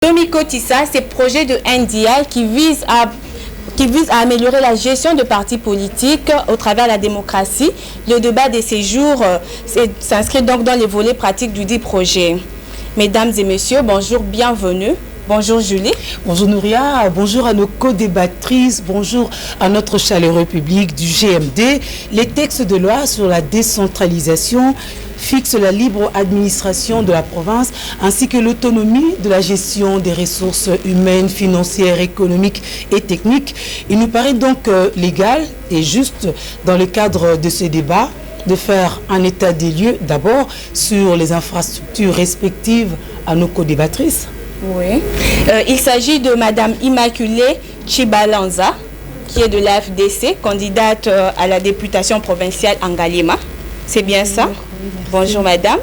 Tomiko Tissa, c'est projet de NDI qui vise à améliorer la gestion de partis politiques au travers de la démocratie. Le débat de ces jours s'inscrit donc dans les volets pratiques du dit projet. Mesdames et messieurs, bonjour, bienvenue. Bonjour Julie. Bonjour Nouria, bonjour à nos co-débattrices, bonjour à notre chaleureux public du GMD. Les textes de loi sur la décentralisation fixent la libre administration de la province ainsi que l'autonomie de la gestion des ressources humaines, financières, économiques et techniques. Il nous paraît donc légal et juste dans le cadre de ce débat de faire un état des lieux d'abord sur les infrastructures respectives à nos co-débattrices. Oui. Il s'agit de Madame Immaculée Chibalanza, qui est de l'AFDC, candidate à la députation provinciale en Ngaliema. C'est bien ça? Oui, bonjour Madame.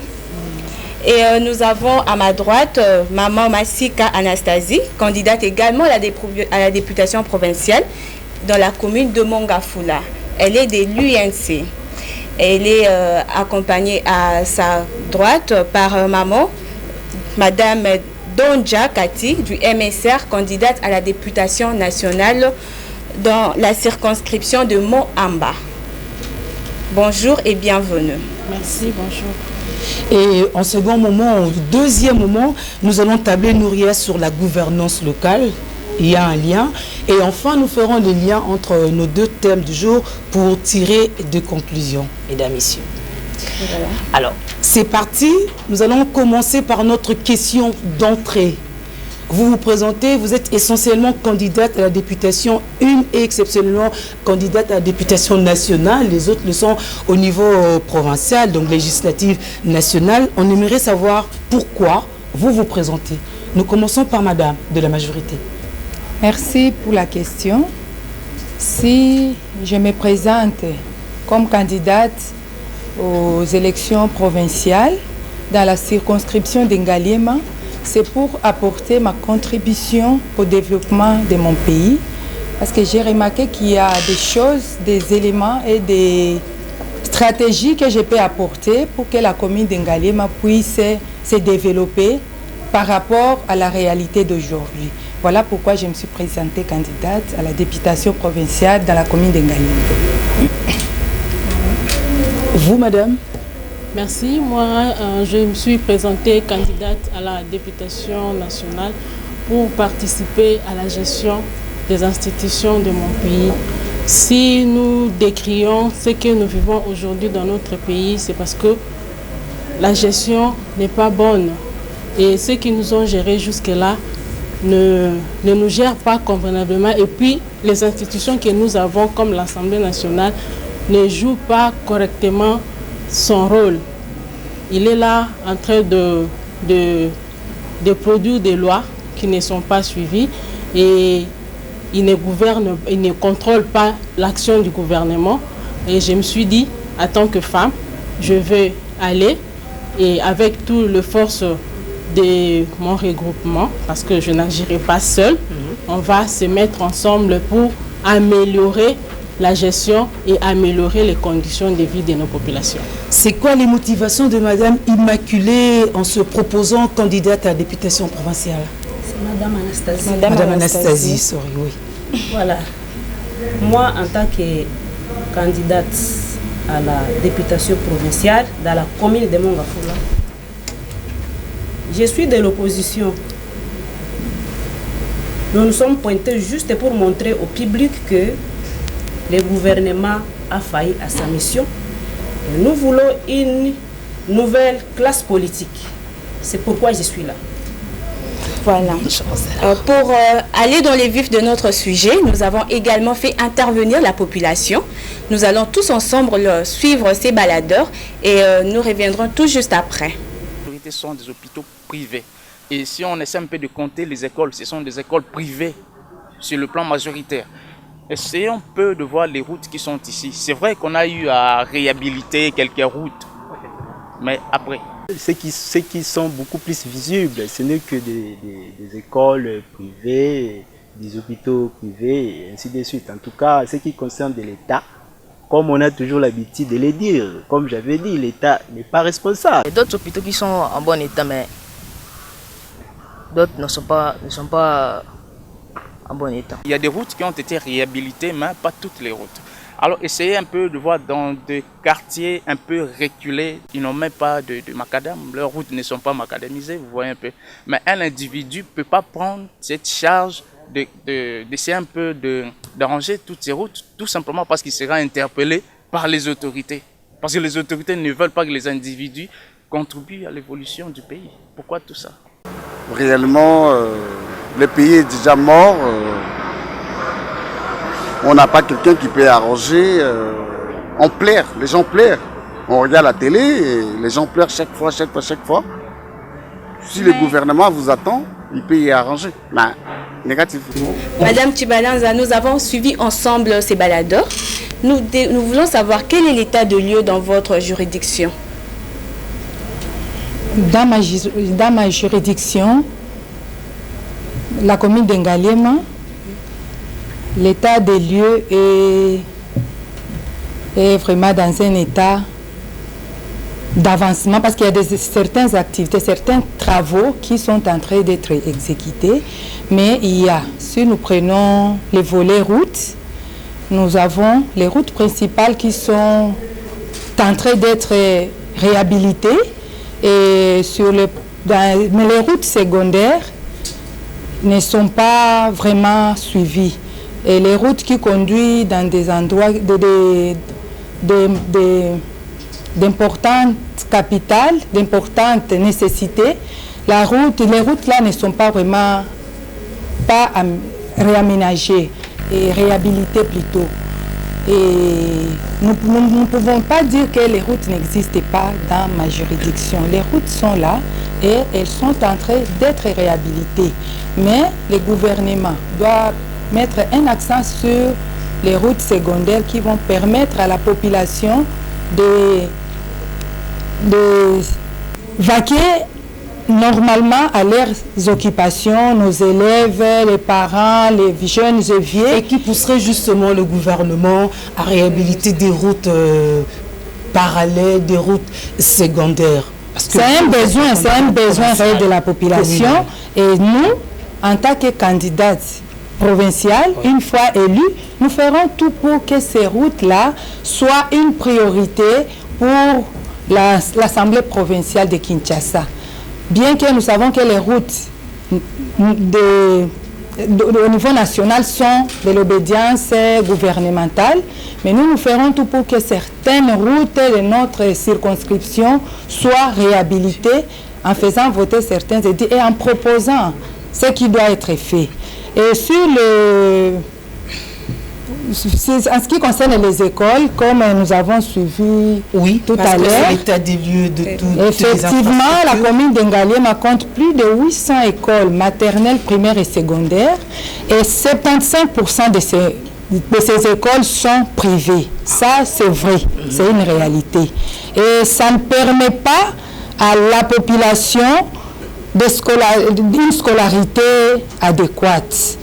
Et nous avons à ma droite Maman Masika Anastasie, candidate également à la députation provinciale dans la commune de Mongafula. Elle est de l'UNC. Elle est accompagnée à sa droite par Maman, Madame Donja Kati du MSR, candidate à la députation nationale dans la circonscription de Moamba. Bonjour et bienvenue. Merci, bonjour. Et en second moment, au deuxième moment, nous allons tabler Nouria sur la gouvernance locale. Il y a un lien. Et enfin, nous ferons le lien entre nos deux thèmes du jour pour tirer des conclusions, mesdames et messieurs. Voilà. Alors, c'est parti. Nous allons commencer par notre question d'entrée. Vous vous présentez, vous êtes essentiellement candidate à la députation, une et exceptionnellement candidate à la députation nationale. Les autres le sont au niveau provincial, donc législative nationale. On aimerait savoir pourquoi vous vous présentez. Nous commençons par Madame de la majorité. Merci pour la question. Si je me présente comme candidate aux élections provinciales dans la circonscription de Ngaliema, c'est pour apporter ma contribution au développement de mon pays. Parce que j'ai remarqué qu'il y a des choses, des éléments et des stratégies que je peux apporter pour que la commune de Ngaliema puisse se développer par rapport à la réalité d'aujourd'hui. Voilà pourquoi je me suis présentée candidate à la députation provinciale dans la commune de Ngaliema. Vous, madame? Merci. Moi, je me suis présentée candidate à la députation nationale pour participer à la gestion des institutions de mon pays. Si nous décrions ce que nous vivons aujourd'hui dans notre pays, c'est parce que la gestion n'est pas bonne. Et ceux qui nous ont gérés jusque-là ne nous gèrent pas convenablement. Et puis, les institutions que nous avons, comme l'Assemblée nationale, ne joue pas correctement son rôle. Il est là en train de produire des lois qui ne sont pas suivies et il ne contrôle pas l'action du gouvernement. Et je me suis dit, en tant que femme, je vais aller et avec toute la force de mon regroupement, parce que je n'agirai pas seule, on va se mettre ensemble pour améliorer la gestion et améliorer les conditions de vie de nos populations. C'est quoi les motivations de Madame Immaculée en se proposant candidate à la députation provinciale? C'est Madame Anastasie. Madame Anastasie, sorry, oui. Voilà. Moi, en tant que candidate à la députation provinciale dans la commune de Mongafula, je suis de l'opposition. Nous nous sommes pointés juste pour montrer au public que le gouvernement a failli à sa mission. Et nous voulons une nouvelle classe politique. C'est pourquoi je suis là. Voilà. Pour aller dans les vifs de notre sujet, nous avons également fait intervenir la population. Nous allons tous ensemble suivre ces baladeurs et nous reviendrons tout juste après. Les priorités sont des hôpitaux privés. Et si on essaie un peu de compter les écoles, ce sont des écoles privées sur le plan majoritaire. Essayons un peu de voir les routes qui sont ici. C'est vrai qu'on a eu à réhabiliter quelques routes, mais après. Ceux qui sont beaucoup plus visibles, ce n'est que des écoles privées, des hôpitaux privés, et ainsi de suite. En tout cas, ce qui concerne de l'État, comme on a toujours l'habitude de le dire, comme j'avais dit, l'État n'est pas responsable. D'autres hôpitaux qui sont en bon état, mais d'autres ne sont pas en bon état. Il y a des routes qui ont été réhabilitées, mais pas toutes les routes. Alors essayez un peu de voir dans des quartiers un peu reculés, ils n'ont même pas de macadam, leurs routes ne sont pas macadamisées, vous voyez un peu. Mais un individu ne peut pas prendre cette charge d'essayer un peu d'arranger toutes ces routes, tout simplement parce qu'il sera interpellé par les autorités. Parce que les autorités ne veulent pas que les individus contribuent à l'évolution du pays. Pourquoi tout ça? Réellement, le pays est déjà mort. On n'a pas quelqu'un qui peut arranger. On pleure, les gens pleurent. On regarde la télé et les gens pleurent chaque fois. Si le gouvernement vous attend, il peut y arranger. Mais négatif. Madame Chibalanza, nous avons suivi ensemble ces baladeurs. Nous voulons savoir quel est l'état de lieu dans votre juridiction. Dans ma juridiction, la commune d'Engaliema, l'état des lieux est vraiment dans un état d'avancement parce qu'il y a certaines activités, certains travaux qui sont en train d'être exécutés. Mais si nous prenons les volets routes, nous avons les routes principales qui sont en train d'être réhabilitées. Mais les routes secondaires ne sont pas vraiment suivies. Et les routes qui conduisent dans des endroits d'importantes capitales, d'importantes nécessités, les routes là ne sont pas vraiment réaménagées et réhabilitées plutôt. Et nous ne pouvons pas dire que les routes n'existent pas dans ma juridiction. Les routes sont là et elles sont en train d'être réhabilitées. Mais le gouvernement doit mettre un accent sur les routes secondaires qui vont permettre à la population de vaquer normalement à leurs occupations, nos élèves, les parents, les jeunes et vieux. Et qui pousserait justement le gouvernement à réhabiliter des routes parallèles, des routes secondaires. C'est un besoin réel de la population. Et nous, en tant que candidates provinciales, une fois élus, nous ferons tout pour que ces routes-là soient une priorité pour l'Assemblée provinciale de Kinshasa. Bien que nous savons que les routes au niveau national sont de l'obédience gouvernementale, mais nous ferons tout pour que certaines routes de notre circonscription soient réhabilitées en faisant voter certains édits et en proposant ce qui doit être fait. Et en ce qui concerne les écoles, comme nous avons suivi tout à l'heure, l'état des lieux de tout. Effectivement, la commune d'Engaliema compte plus de 800 écoles maternelles, primaires et secondaires, et 75% de ces écoles sont privées. Ça, c'est vrai, c'est une réalité. Et ça ne permet pas à la population d'une scolarité adéquate.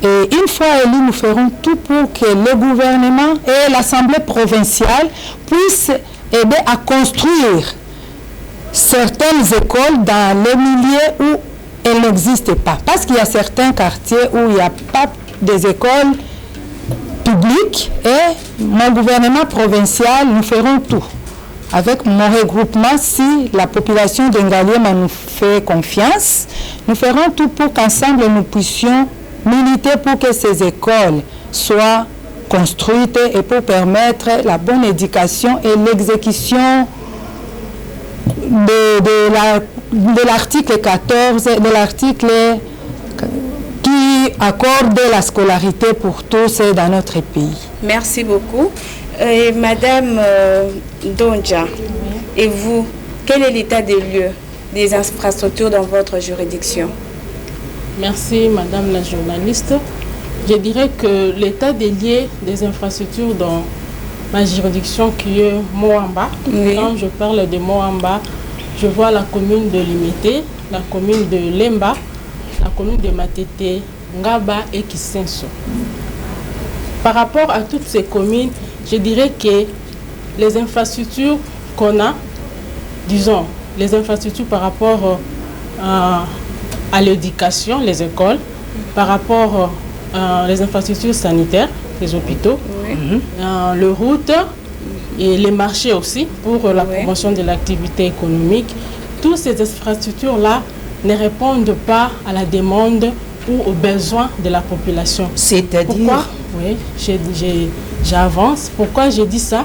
Et une fois élus, nous ferons tout pour que le gouvernement et l'Assemblée provinciale puissent aider à construire certaines écoles dans les milieux où elles n'existent pas. Parce qu'il y a certains quartiers où il n'y a pas des écoles publiques et mon gouvernement provincial, nous ferons tout. Avec mon regroupement, si la population d'Engaliema nous fait confiance, nous ferons tout pour qu'ensemble nous puissions militer pour que ces écoles soient construites et pour permettre la bonne éducation et l'exécution de l'article 14, de l'article qui accorde la scolarité pour tous dans notre pays. Merci beaucoup. Et Madame Donja, et vous, quel est l'état des lieux, des infrastructures dans votre juridiction? Merci Madame la journaliste. Je dirais que l'état des lieux des infrastructures dans ma juridiction qui est Moamba, quand je parle de Moamba, je vois la commune de Limité, la commune de Lemba, la commune de Matete, Ngaba et Kisenso. Par rapport à toutes ces communes, je dirais que les infrastructures qu'on a, disons, les infrastructures par rapport à l'éducation, les écoles, par rapport aux infrastructures sanitaires, les hôpitaux, les routes et les marchés aussi pour la promotion de l'activité économique. Toutes ces infrastructures-là ne répondent pas à la demande ou aux besoins de la population. C'est-à-dire? Pourquoi? Oui, j'avance. Pourquoi j'ai dit ça?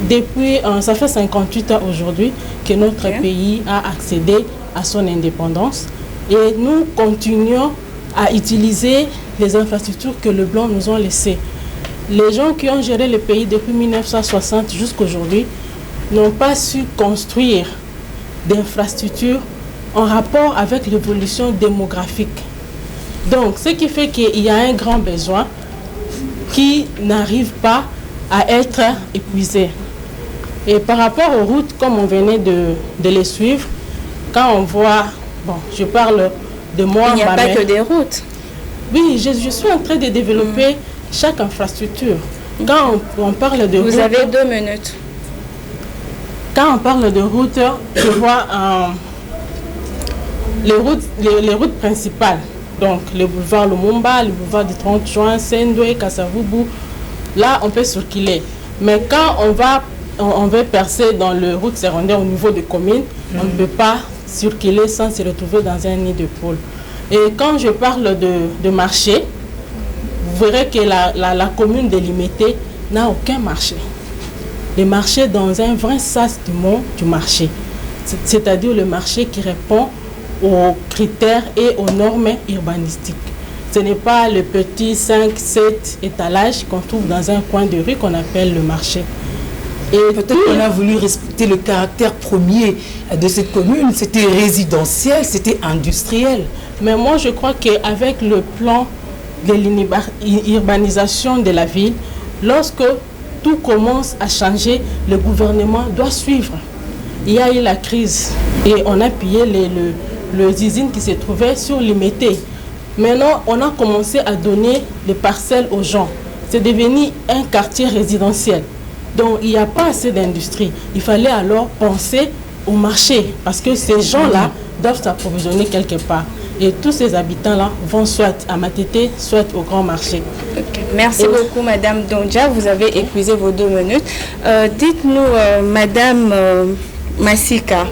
Depuis, ça fait 58 ans aujourd'hui que notre pays a accédé à son indépendance et nous continuons à utiliser les infrastructures que les Blancs nous ont laissées. Les gens qui ont géré le pays depuis 1960 jusqu'à aujourd'hui n'ont pas su construire d'infrastructures en rapport avec l'évolution démographique. Donc, ce qui fait qu'il y a un grand besoin qui n'arrive pas à être épuisé. Et par rapport aux routes, comme on venait de les suivre, quand on voit, bon, je parle de moi, il n'y a pas que des routes. Oui, je suis en train de développer chaque infrastructure. Quand on parle de route... Vous avez 2 minutes. Quand on parle de route, je vois les routes principales. Donc, le boulevard Lumumba, le boulevard du 30 juin, Sendwe, Kasavubu. Là, on peut circuler. Mais quand on veut percer dans les routes secondaires au niveau des communes, on ne peut pas circuler sans se retrouver dans un nid de poule. Et quand je parle de marché, vous verrez que la commune de Limete n'a aucun marché. Le marché dans un vrai sas du monde du marché. C'est-à-dire le marché qui répond aux critères et aux normes urbanistiques. Ce n'est pas le petit 5-7 étalages qu'on trouve dans un coin de rue qu'on appelle le marché. Et peut-être qu'on a voulu respecter le caractère premier de cette commune. C'était résidentiel, c'était industriel. Mais moi, je crois qu'avec le plan de l'urbanisation de la ville, lorsque tout commence à changer, le gouvernement doit suivre. Il y a eu la crise et on a pillé les usines qui se trouvaient sur Limete. Maintenant, on a commencé à donner les parcelles aux gens. C'est devenu un quartier résidentiel. Donc, il n'y a pas assez d'industrie. Il fallait alors penser au marché parce que ces gens-là doivent s'approvisionner quelque part. Et tous ces habitants-là vont soit à Matete, soit au grand marché. Okay. Merci beaucoup, Madame Donja. Vous avez épuisé vos 2 minutes. Dites-nous, Madame Massika,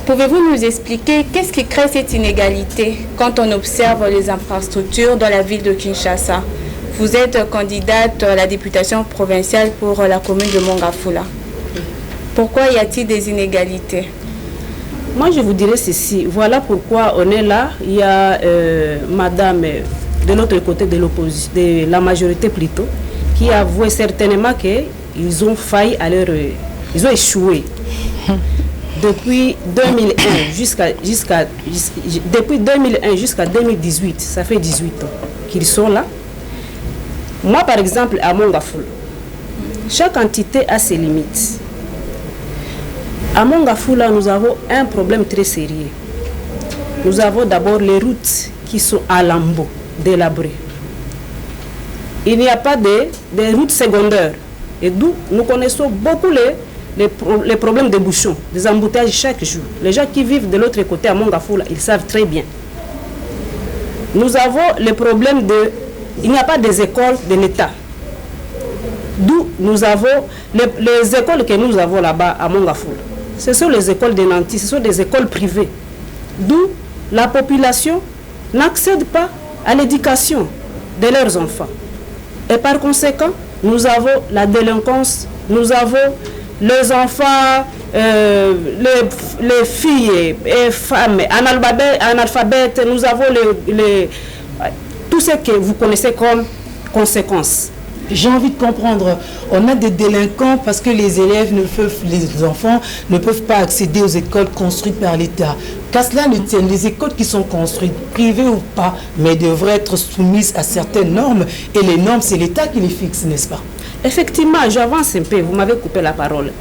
pouvez-vous nous expliquer qu'est-ce qui crée cette inégalité quand on observe les infrastructures dans la ville de Kinshasa? Vous êtes candidate à la députation provinciale pour la commune de Mongafula. Pourquoi y a-t-il des inégalités? Moi, je vous dirais ceci. Voilà pourquoi on est là. Il y a madame de l'autre côté de l'opposition, de la majorité plutôt, qui avouait certainement qu'ils ont failli à leur... ils ont échoué. Depuis 2001 jusqu'à 2018, ça fait 18 ans qu'ils sont là. Moi, par exemple, à Mongafula, chaque entité a ses limites. À Mongafula, nous avons un problème très sérieux. Nous avons d'abord les routes qui sont à lambeaux, délabrées. Il n'y a pas de routes secondaires. Et d'où nous connaissons beaucoup les problèmes de bouchons, des embouteillages chaque jour. Les gens qui vivent de l'autre côté à Mongafula, ils savent très bien. Nous avons le problème de... Il n'y a pas des écoles de l'État. D'où nous avons les écoles que nous avons là-bas à Mongafula. Ce sont les écoles de Nanti, ce sont des écoles privées. D'où la population n'accède pas à l'éducation de leurs enfants. Et par conséquent, nous avons la délinquance, nous avons les enfants, les filles et femmes analphabètes, nous avons tout ce que vous connaissez comme conséquences. J'ai envie de comprendre, on a des délinquants parce que les enfants ne peuvent pas accéder aux écoles construites par l'État. Qu'à cela ne tienne, les écoles qui sont construites, privées ou pas, mais devraient être soumises à certaines normes. Et les normes, c'est l'État qui les fixe, n'est-ce pas? Effectivement, j'avance un peu, vous m'avez coupé la parole.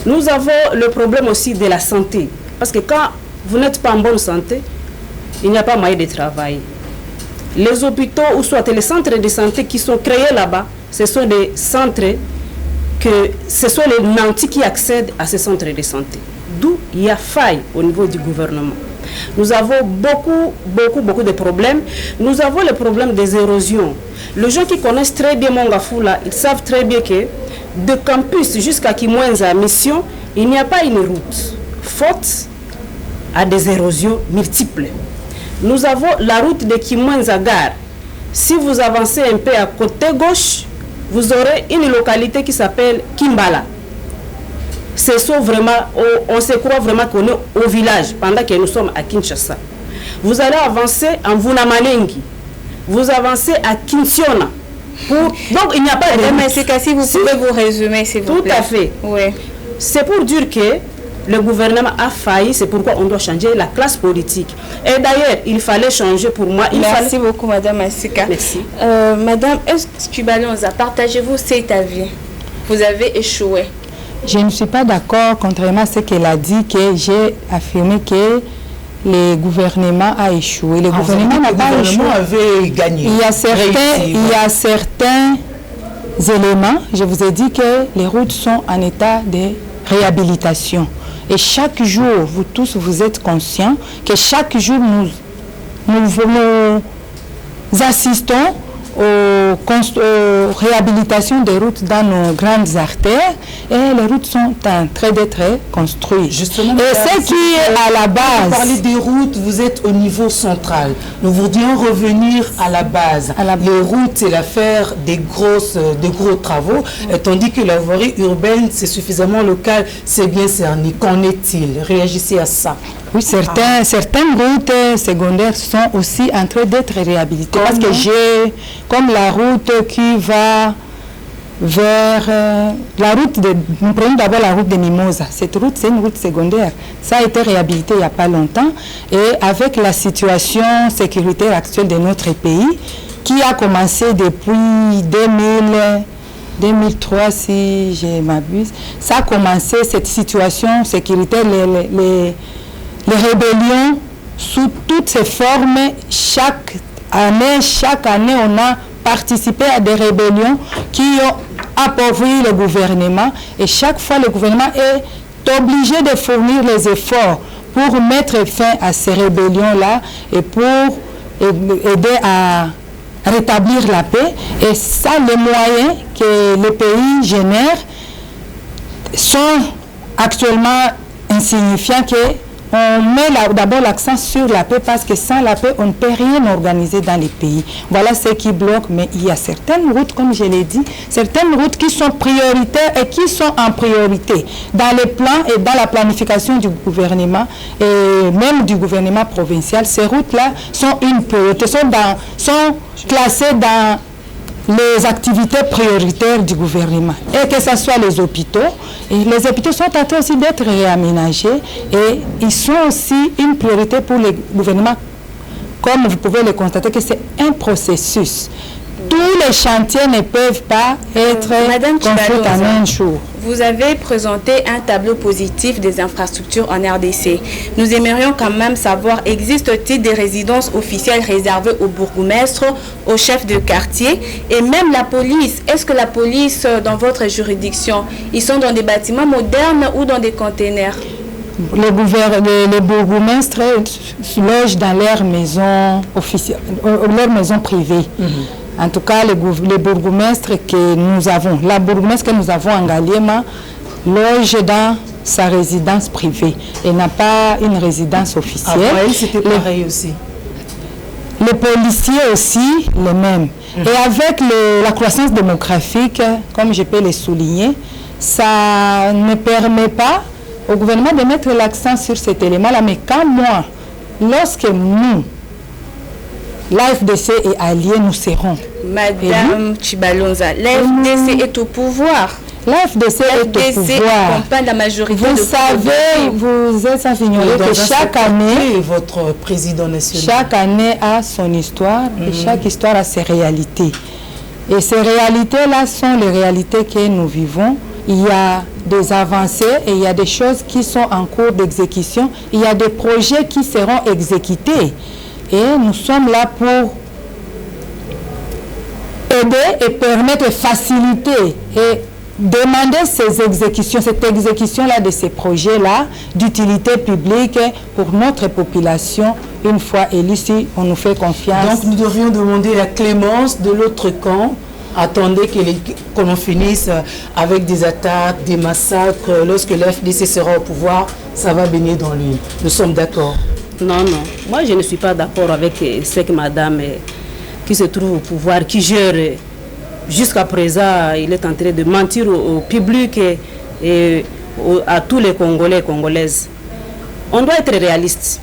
Nous avons le problème aussi de la santé. Parce que quand vous n'êtes pas en bonne santé, il n'y a pas moyen de travailler. Les hôpitaux ou soit les centres de santé qui sont créés là-bas, ce sont des centres ce sont les nantis qui accèdent à ces centres de santé. D'où il y a faille au niveau du gouvernement. Nous avons beaucoup de problèmes. Nous avons le problème des érosions. Les gens qui connaissent très bien Mongafula, ils savent très bien que de campus jusqu'à Kimwenza Mission, il n'y a pas une route. Faute à des érosions multiples. Nous avons la route de Kimwenza Gare. Si vous avancez un peu à côté gauche, vous aurez une localité qui s'appelle Kimbala. On se croit vraiment qu'on est au village pendant que nous sommes à Kinshasa. Vous allez avancer en Vunamalengi. Vous avancez à Kinsiona. Donc il n'y a pas de... Mais c'est si vous pouvez vous résumer, s'il vous plaît. Tout à fait. Oui. C'est pour dire que le gouvernement a failli, c'est pourquoi on doit changer la classe politique. Et d'ailleurs, il fallait changer pour moi. Merci beaucoup, Madame Masika. Merci. Madame Chibalonza, partagez-vous cet avis? Vous avez échoué. Je ne suis pas d'accord, contrairement à ce qu'elle a dit, que j'ai affirmé que le gouvernement a échoué. Le gouvernement n'a pas échoué. Avait gagné. Il y a certains éléments. Je vous ai dit que les routes sont en état de réhabilitation. Et chaque jour, vous tous, vous êtes conscients que chaque jour, nous assistons aux réhabilitations des routes dans nos grandes artères et les routes sont en train d'être construites. Justement, et ce qui est à la base... Vous parlez des routes, vous êtes au niveau central. Nous voudrions revenir à la base. Les routes, c'est l'affaire de gros travaux, tandis que la voirie urbaine, c'est suffisamment local, c'est bien cerné. Qu'en est-il? Réagissez à ça. Oui, certaines routes secondaires sont aussi en train d'être réhabilitées. Parce que comme la route qui va vers nous prenons d'abord la route de Mimosa. Cette route, c'est une route secondaire. Ça a été réhabilité il n'y a pas longtemps. Et avec la situation sécuritaire actuelle de notre pays, qui a commencé depuis 2003, si je m'abuse, ça a commencé, cette situation sécuritaire, les rébellions sous toutes ces formes. Chaque année, on a participé à des rébellions qui ont appauvri le gouvernement. Et chaque fois, le gouvernement est obligé de fournir les efforts pour mettre fin à ces rébellions-là et pour aider à rétablir la paix. Et ça, les moyens que le pays génère sont actuellement insignifiants. On met d'abord l'accent sur la paix parce que sans la paix, on ne peut rien organiser dans les pays. Voilà ce qui bloque. Mais il y a certaines routes, comme je l'ai dit, certaines routes qui sont prioritaires et qui sont en priorité dans les plans et dans la planification du gouvernement et même du gouvernement provincial. Ces routes-là sont une priorité, sont classées dans les activités prioritaires du gouvernement. Et que ce soit les hôpitaux, et les hôpitaux sont en train aussi d'être réaménagés et ils sont aussi une priorité pour le gouvernement. Comme vous pouvez le constater, que c'est un processus. Tous les chantiers ne peuvent pas être construits en un jour. Vous avez présenté un tableau positif des infrastructures en RDC. Nous aimerions quand même savoir, existe-t-il des résidences officielles réservées aux bourgmestres, aux chefs de quartier et même la police? Est-ce que la police, dans votre juridiction, ils sont dans des bâtiments modernes ou dans des containers? Les bourgmestres logent dans leurs maisons privées. En tout cas, les bourgmestres que nous avons, la bourgmestre que nous avons en Ngaliema loge dans sa résidence privée et n'a pas une résidence officielle. Elle, c'était pareil aussi. Les policiers aussi, les mêmes. Et avec la croissance démographique, comme je peux le souligner, ça ne permet pas au gouvernement de mettre l'accent sur cet élément-là. Mais quand moi, lorsque nous, l'AFDC est allié, nous serons. Madame Chibalonza, l'AFDC est au pouvoir. L'AFDC est au pouvoir. Accompagne la majorité. Vous savez, vous êtes sans ignorer que chaque année, votre président national, chaque année a son histoire et chaque histoire a ses réalités. Et ces réalités-là sont les réalités que nous vivons. Il y a des avancées et il y a des choses qui sont en cours d'exécution. Il y a des projets qui seront exécutés. Et nous sommes là pour aider et permettre, faciliter et demander ces exécutions, cette exécution-là de ces projets-là d'utilité publique pour notre population, une fois élus, si on nous fait confiance. Donc nous devrions demander la clémence de l'autre camp. Attendez que l'on finisse avec des attaques, des massacres. Lorsque l'FDC sera au pouvoir, ça va baigner dans l'huile. Nous sommes d'accord? Non, non. Moi, je ne suis pas d'accord avec cette madame qui se trouve au pouvoir, qui gère. Jusqu'à présent, il est en train de mentir au public et à tous les Congolais et Congolaises. On doit être réaliste.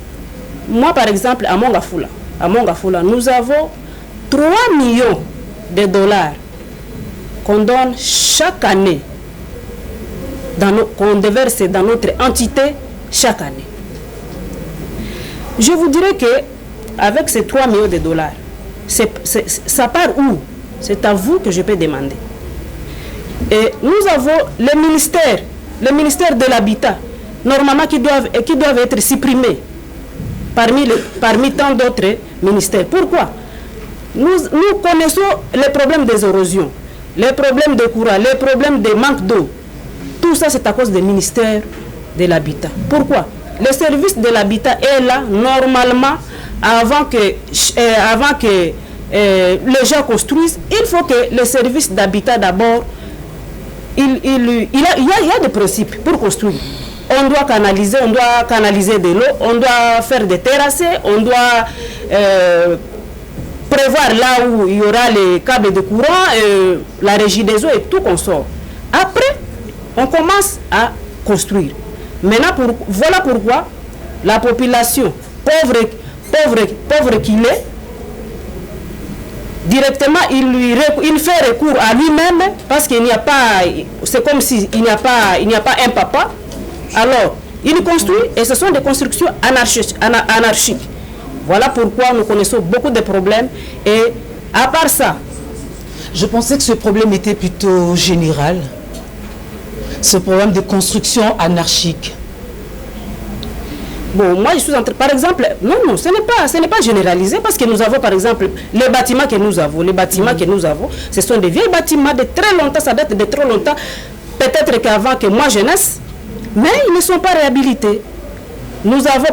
Moi, par exemple, à Mongafula, nous avons 3 millions de dollars qu'on donne chaque année, qu'on déverse dans notre entité chaque année. Je vous dirais qu'avec ces 3 millions de dollars, ça part où? C'est à vous que je peux demander. Et nous avons le ministère de l'Habitat, normalement qui doivent être supprimés parmi tant d'autres ministères. Pourquoi? Nous connaissons les problèmes des érosions, les problèmes de courant, les problèmes de manque d'eau. Tout ça, c'est à cause du ministère de l'Habitat. Pourquoi? Le service de l'Habitat est là, normalement, avant que les gens construisent. Il faut que le service d'habitat d'abord, il y a des principes pour construire. On doit canaliser de l'eau, on doit faire des terrasses, on doit prévoir là où il y aura les câbles de courant, la régie des eaux et tout qu'on sort. Après, on commence à construire. Maintenant, voilà pourquoi la population, pauvre qu'il est, directement, il fait recours à lui-même parce qu'il n'y a pas, c'est comme s'il n'y a pas un papa. Alors, il construit et ce sont des constructions anarchiques. Voilà pourquoi nous connaissons beaucoup de problèmes. Et à part ça, je pensais que ce problème était plutôt général. Ce problème de construction anarchique. Bon, moi je suis en train, par exemple, non, ce n'est pas généralisé parce que nous avons par exemple les bâtiments que nous avons, ce sont des vieux bâtiments de très longtemps, ça date de très longtemps, peut-être qu'avant que moi je naisse, mais ils ne sont pas réhabilités. Nous avons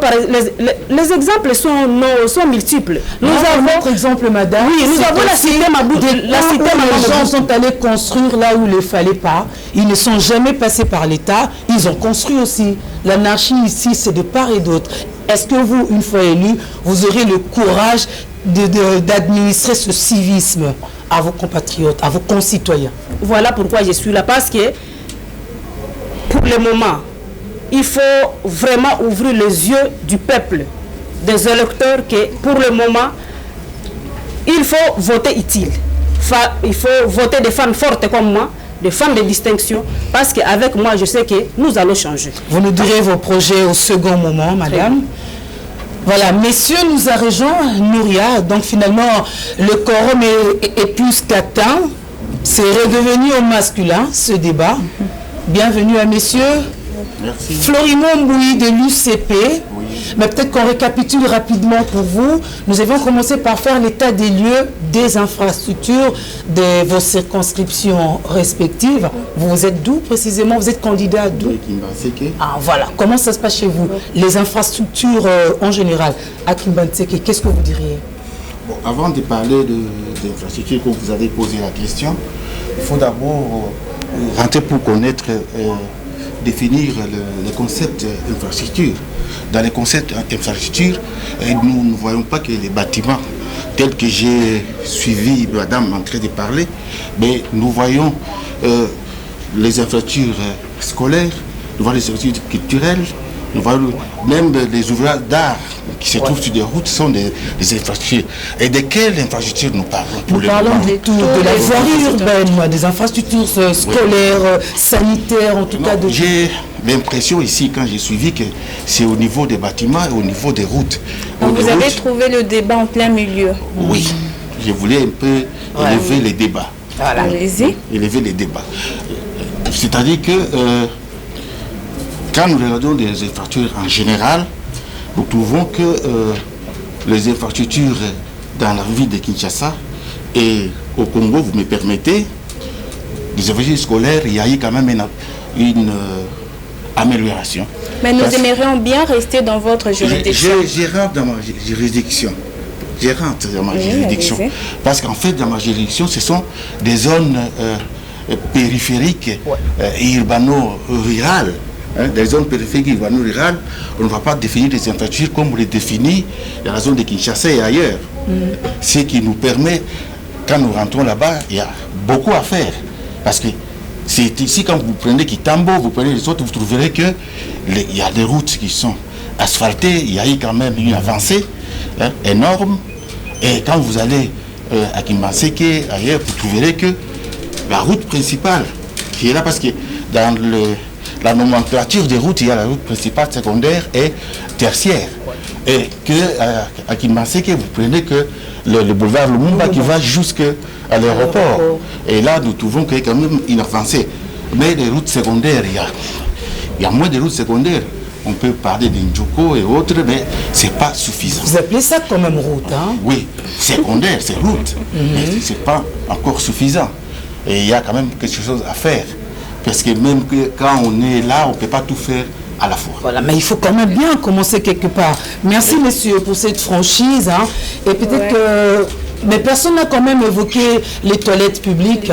les exemples sont multiples. Nous avons autre exemple, madame. Oui, nous avons la cité Mabou. Les gens sont allés construire là où il ne fallait pas. Ils ne sont jamais passés par l'État. Ils ont construit aussi. L'anarchie ici, c'est de part et d'autre. Est-ce que vous, une fois élu, vous aurez le courage d'administrer ce civisme à vos compatriotes, à vos concitoyens? Voilà pourquoi je suis là. Parce que, pour le moment, il faut vraiment ouvrir les yeux du peuple, des électeurs, que pour le moment, il faut voter utile. Il faut voter des femmes fortes comme moi, des femmes de distinction, parce qu'avec moi, je sais que nous allons changer. Vous nous direz vos projets au second moment, madame. Voilà, messieurs, nous arrivons, Nouria. Donc finalement, le quorum est plus qu'atteint. C'est redevenu au masculin, ce débat. Bienvenue à messieurs. Merci. Florimond Mbouyi de l'UCP. Oui. Mais peut-être qu'on récapitule rapidement pour vous. Nous avons commencé par faire l'état des lieux des infrastructures de vos circonscriptions respectives. Vous êtes d'où précisément? Vous êtes candidat d'où? Ah voilà. Comment ça se passe chez vous? Les infrastructures en général. À Kimbanseke, qu'est-ce que vous diriez? Bon, avant de parler des infrastructures, comme vous avez posé la question, il faut d'abord rentrer pour connaître... définir le concept infrastructure. Dans les concepts infrastructure, nous ne voyons pas que les bâtiments tels que j'ai suivi madame en train de parler, mais nous voyons les infrastructures scolaires, nous voyons les infrastructures culturelles, nous voyons même les ouvrages d'art qui se trouvent sur des routes sont des infrastructures. Et de quelles infrastructures nous parlons? Nous parlons de la voirie urbaine, des infrastructures scolaires, sanitaires, en tout cas. J'ai l'impression ici, quand j'ai suivi, que c'est au niveau des bâtiments et au niveau des routes. Donc vous avez trouvé le débat en plein milieu. Oui, je voulais un peu élever les débats. Voilà. Allez-y. Élever les débats. C'est-à-dire que quand nous regardons les infrastructures en général, nous trouvons que les infrastructures dans la ville de Kinshasa et au Congo, vous me permettez, des infrastructures scolaires, il y a eu quand même une amélioration. Mais nous aimerions bien rester dans votre juridiction. Je rentre dans ma juridiction. Parce qu'en fait, dans ma juridiction, ce sont des zones périphériques et urbano-rurales. Des zones périphériques et urbano-rurales, on ne va pas définir des infrastructures comme on les définit dans la zone de Kinshasa et ailleurs. Ce qui nous permet, quand nous rentrons là-bas, il y a beaucoup à faire. Parce que c'est ici, quand vous prenez Kitambo, vous prenez les autres, vous trouverez qu'il y a des routes qui sont asphaltées, il y a eu quand même une avancée énorme. Et quand vous allez à Kimbanseke, ailleurs, vous trouverez que la route principale qui est là, parce que dans la nomenclature des routes, il y a la route principale, secondaire et tertiaire. Et que à Kimbanseke, vous prenez que le boulevard Lumumba qui va jusqu'à l'aéroport. Et là, nous trouvons qu'il y a quand même une avancée. Mais les routes secondaires, il y a moins de routes secondaires. On peut parler d'Injoko et autres, mais ce n'est pas suffisant. Vous appelez ça quand même route, hein? Oui, secondaire, c'est route. Mais ce n'est pas encore suffisant. Et il y a quand même quelque chose à faire. Parce que même quand on est là, on ne peut pas tout faire à la fois. Voilà, mais il faut quand même bien commencer quelque part. Merci, messieurs, pour cette franchise. Hein. Et peut-être que... Mais personne n'a quand même évoqué les toilettes publiques.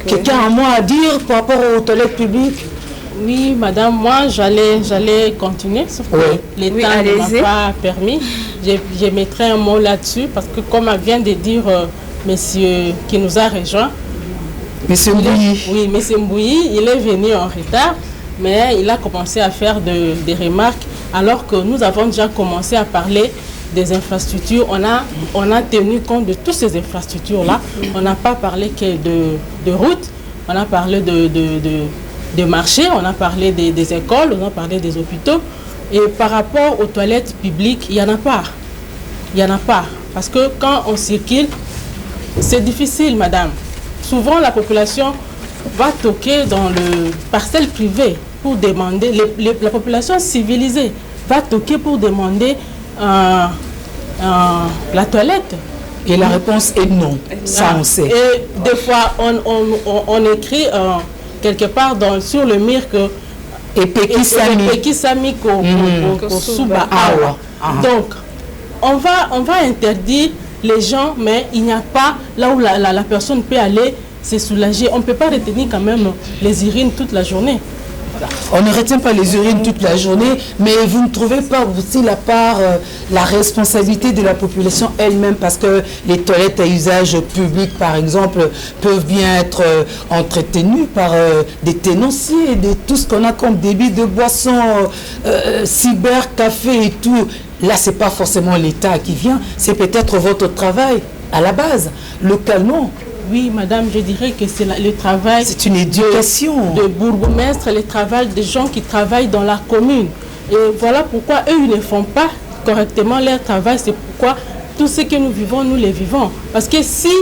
Quelqu'un a un mot à dire par rapport aux toilettes publiques? Oui, madame, moi j'allais continuer, sauf que l'État ne m'a pas permis. Je mettrai un mot là-dessus, parce que comme vient de dire monsieur qui nous a rejoint, monsieur Mbouyi. Oui, monsieur Mbouyi, il est venu en retard, mais il a commencé à faire des remarques, alors que nous avons déjà commencé à parler des infrastructures. On a tenu compte de toutes ces infrastructures-là. On n'a pas parlé que de routes, on a parlé de marchés, on a parlé des écoles, on a parlé des hôpitaux. Et par rapport aux toilettes publiques, il n'y en a pas. Il n'y en a pas. Parce que quand on circule, c'est difficile, madame. Souvent, la population va toquer dans le parcelle privée pour demander, la population civilisée va toquer pour demander la toilette. Et la réponse est non. Ça, on sait. Et des fois, on écrit quelque part sur le mur que Epekisami Kosuba Awa. Donc, on va interdire les gens, mais il n'y a pas là où la personne peut aller se soulager. On ne peut pas retenir quand même les urines toute la journée. On ne retient pas les urines toute la journée, mais vous ne trouvez pas aussi la responsabilité de la population elle-même, parce que les toilettes à usage public, par exemple, peuvent bien être entretenues par des tenanciers, de tout ce qu'on a comme débit de boissons, cyber, café et tout. Là, ce n'est pas forcément l'État qui vient, c'est peut-être votre travail à la base, localement. Oui, madame, je dirais que c'est le travail... C'est une éducation. De bourgmestre, le travail des gens qui travaillent dans la commune. Et voilà pourquoi eux, ils ne font pas correctement leur travail. C'est pourquoi tout ce que nous vivons, nous les vivons. Parce que si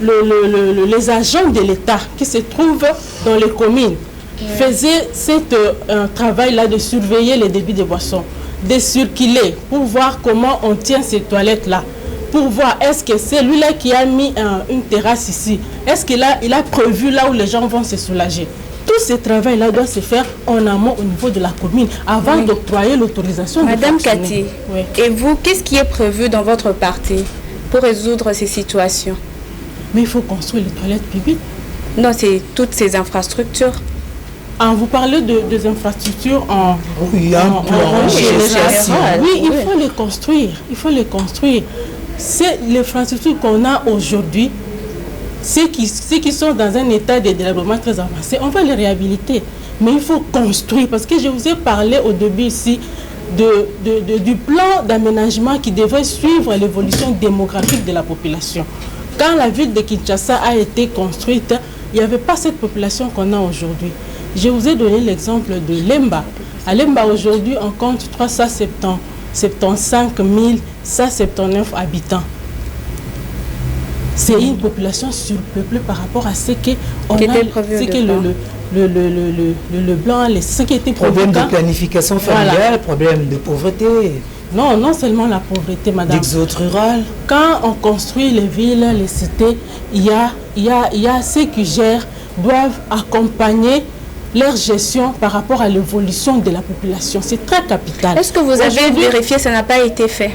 les agents de l'État qui se trouvent dans les communes faisaient ce travail-là de surveiller les débits de boissons, de circuler pour voir comment on tient ces toilettes-là, pour voir est-ce que c'est lui-là qui a mis une terrasse ici, est-ce qu'il a prévu là où les gens vont se soulager. Tout ce travail-là doit se faire en amont au niveau de la commune, avant d'octroyer l'autorisation. Madame Cathy, et vous, qu'est-ce qui est prévu dans votre parti pour résoudre ces situations? Mais il faut construire les toilettes publiques. Non, c'est toutes ces infrastructures. Vous parlez des infrastructures en général. Oui, il faut les construire. Il faut les construire. C'est l'infrastructure qu'on a aujourd'hui, ceux qui sont dans un état de développement très avancé, on va les réhabiliter. Mais il faut construire, parce que je vous ai parlé au début ici du plan d'aménagement qui devrait suivre l'évolution démographique de la population. Quand la ville de Kinshasa a été construite, il n'y avait pas cette population qu'on a aujourd'hui. Je vous ai donné l'exemple de Lemba. À Lemba, aujourd'hui, on compte 375 179 habitants. C'est une population surpeuplée par rapport à ce que le blanc, ce qui était problème de planification familiale, problème de pauvreté. Non, non seulement la pauvreté, madame. L'exode rural. Quand on construit les villes, les cités, il y a ceux qui gèrent doivent accompagner leur gestion par rapport à l'évolution de la population. C'est très capital. Est-ce que vous avez vérifié, ça n'a pas été fait?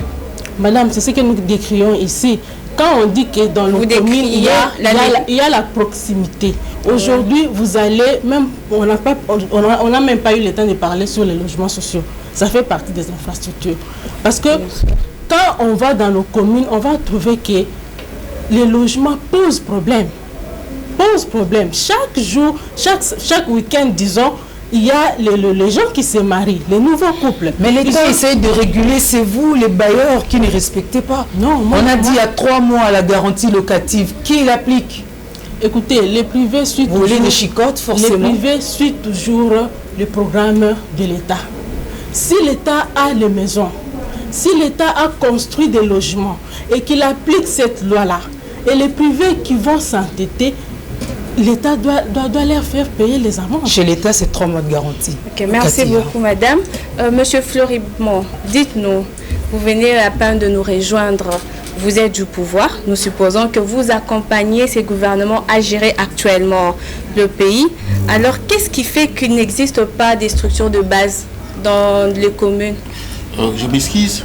Madame, c'est ce que nous décrions ici. Quand on dit que dans nos communes, il y a la proximité. Aujourd'hui, vous allez, même, on n'a même pas eu le temps de parler sur les logements sociaux. Ça fait partie des infrastructures. Parce que quand on va dans nos communes, on va trouver que les logements posent problème. Chaque jour, chaque week-end, disons, il y a les gens qui se marient, les nouveaux couples. Mais l'État essaie de réguler, c'est vous, les bailleurs, qui ne respectez pas. Non, on a dit il y a 3 mois la garantie locative. Qui l'applique? Écoutez, les privés suivent toujours... Vous voulez des chicottes, forcément? Les privés suivent toujours le programme de l'État. Si l'État a les maisons, si l'État a construit des logements et qu'il applique cette loi-là, et les privés qui vont s'entêter, l'État doit leur faire payer les amendes. Chez l'État, c'est 3 mois de garantie. Ok, merci beaucoup, madame. Monsieur Florimont, dites-nous, vous venez à peine de nous rejoindre, vous êtes du pouvoir. Nous supposons que vous accompagnez ces gouvernements à gérer actuellement le pays. Alors, qu'est-ce qui fait qu'il n'existe pas des structures de base dans les communes? Je m'excuse.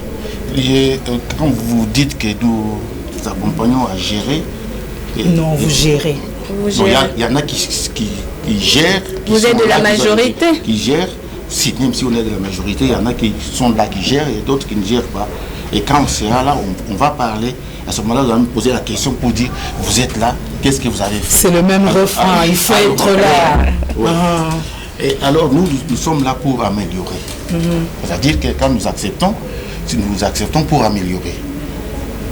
Quand vous dites que nous accompagnons à gérer... Non, vous gérez. Il y en a qui gèrent. Vous êtes de la majorité. Qui gèrent. Si, même si on est de la majorité, il y en a qui sont là, qui gèrent, et d'autres qui ne gèrent pas. Et quand on sera là, on va parler. À ce moment-là, on va me poser la question pour dire, vous êtes là, qu'est-ce que vous avez fait? C'est le même refrain, il faut être là. Ouais. Et alors, nous sommes là pour améliorer. C'est-à-dire que quand nous acceptons pour améliorer.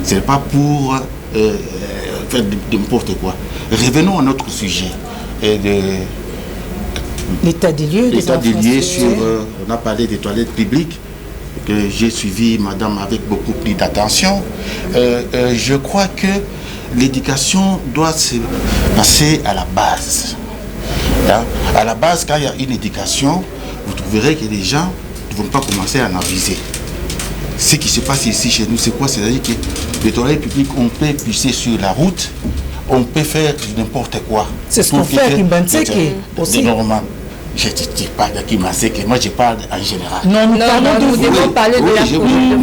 Ce n'est pas pour faire n'importe quoi. Revenons à notre sujet. L'état des lieux. L'état des lieux sur... on a parlé des toilettes publiques, que j'ai suivi, madame, avec beaucoup plus d'attention. Je crois que l'éducation doit se passer à la base. Hein? À la base, quand il y a une éducation, vous trouverez que les gens ne vont pas commencer à en aviser. Ce qui se passe ici chez nous, c'est quoi? C'est-à-dire que les toilettes publiques, on peut pisser sur la route, on peut faire n'importe quoi. C'est ce qu'on fait à Kimbantseke aussi. Normalement. Je ne dis pas de Kimbantseke, moi je parle en général. Non, nous devons parler de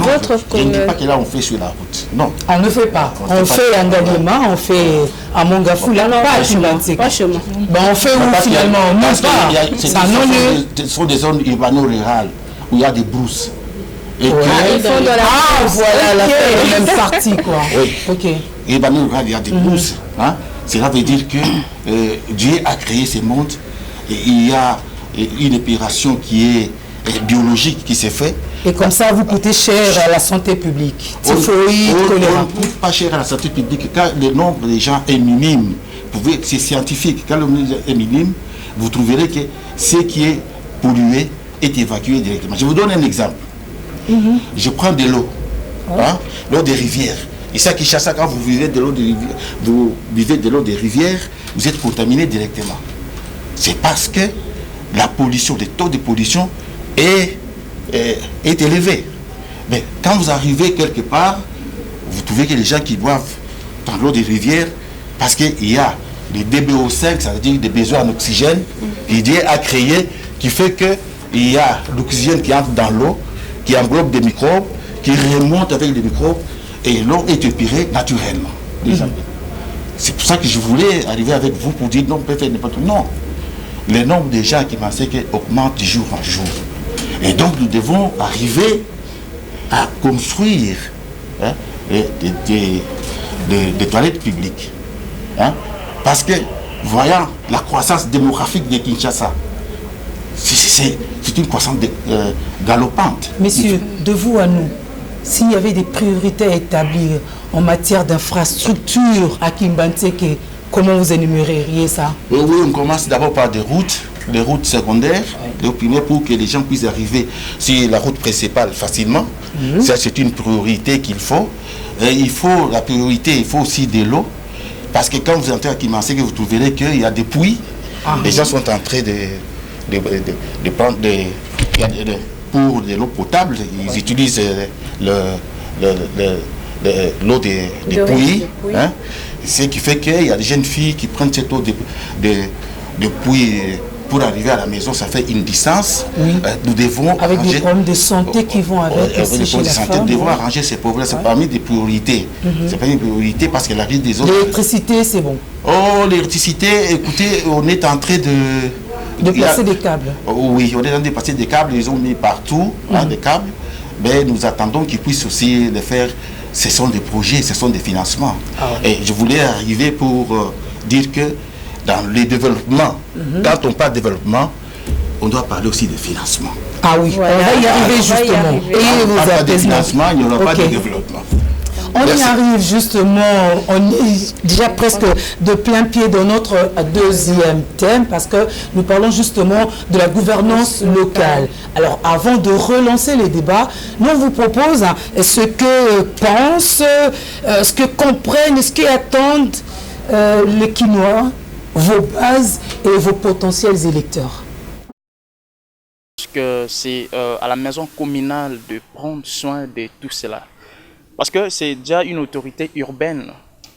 votre commune. Je ne dis pas que là on fait sur la route. Non. On ne fait pas. On fait à Ngalema, on fait à Mongafou, là, pas à Kimbantseke. Pas chez moi. On fait où finalement? Non, pas. Ce sont des zones urbano-rurales où il y a des brousses. Et voilà, la même partie, quoi. Oui. Ok. Et il y a des brousses. Hein? Cela veut dire que Dieu a créé ce monde et il y a une opération qui est biologique qui s'est faite. Et comme ça, vous coûtez cher à la santé publique. Typhoïde, choléra. On ne coûte pas cher à la santé publique car le nombre de gens est minime. C'est scientifique. Quand le nombre est minime, vous trouverez que ce qui est pollué est évacué directement. Je vous donne un exemple. Je prends de l'eau, l'eau des rivières. Ici à Kinshasa, quand vous buvez de l'eau des rivières, vous êtes contaminé directement. C'est parce que la pollution, le taux de pollution est élevé. Mais quand vous arrivez quelque part, vous trouvez que les gens qui boivent dans l'eau des rivières, parce qu'il y a les DBO5, c'est-à-dire des besoins en oxygène, que Dieu a créé, qui fait qu'il y a l'oxygène qui entre dans l'eau, qui englobe des microbes, qui remonte avec les microbes, et l'eau est épurée naturellement. C'est pour ça que je voulais arriver avec vous pour dire non, on peut faire n'importe quoi. Non. Le nombre de gens qui m'enseignent augmente de jour en jour. Et donc nous devons arriver à construire des toilettes publiques. Hein? Parce que, voyant la croissance démographique de Kinshasa, c'est une croissance galopante. Messieurs, de vous à nous, s'il y avait des priorités à établir en matière d'infrastructure à Kimbantseke, comment vous énuméreriez ça? Oui, on commence d'abord par des routes secondaires, pour que les gens puissent arriver sur la route principale facilement. Ça, c'est une priorité qu'il faut. La priorité, il faut aussi de l'eau. Parce que quand vous entrez à Kimbantseke, vous trouverez qu'il y a des puits. Les gens sont en train de prendre pour de l'eau potable. Ils utilisent l'eau des puits. Hein? Ce qui fait qu'il y a des jeunes filles qui prennent cette eau pour arriver à la maison, ça fait une distance. Oui. Nous devons avec arranger, des problèmes de santé qui vont avec des problèmes de santé. Nous devons arranger ces problèmes. C'est parmi des priorités. C'est parmi des priorités parce qu'elle arrive des autres. L'électricité, c'est bon. Oh, l'électricité, écoutez, on est en train de placer des câbles. Oui, on est en train de passer des câbles. Ils ont mis partout des câbles. Mais nous attendons qu'ils puissent aussi les faire. Ce sont des projets, ce sont des financements. Et je voulais arriver pour dire que dans les développements, quand on parle de développement, on doit parler aussi de financement. Ah oui, on va y arriver justement. Et vous avez de financement, il n'y aura pas de développement. On y arrive justement, on est déjà presque de plein pied dans notre deuxième thème parce que nous parlons justement de la gouvernance locale. Alors avant de relancer les débats, nous on vous propose ce que pensent, ce que comprennent, ce qu'attendent les Quinois, vos bases et vos potentiels électeurs. Que c'est à la maison communale de prendre soin de tout cela. Parce que c'est déjà une autorité urbaine.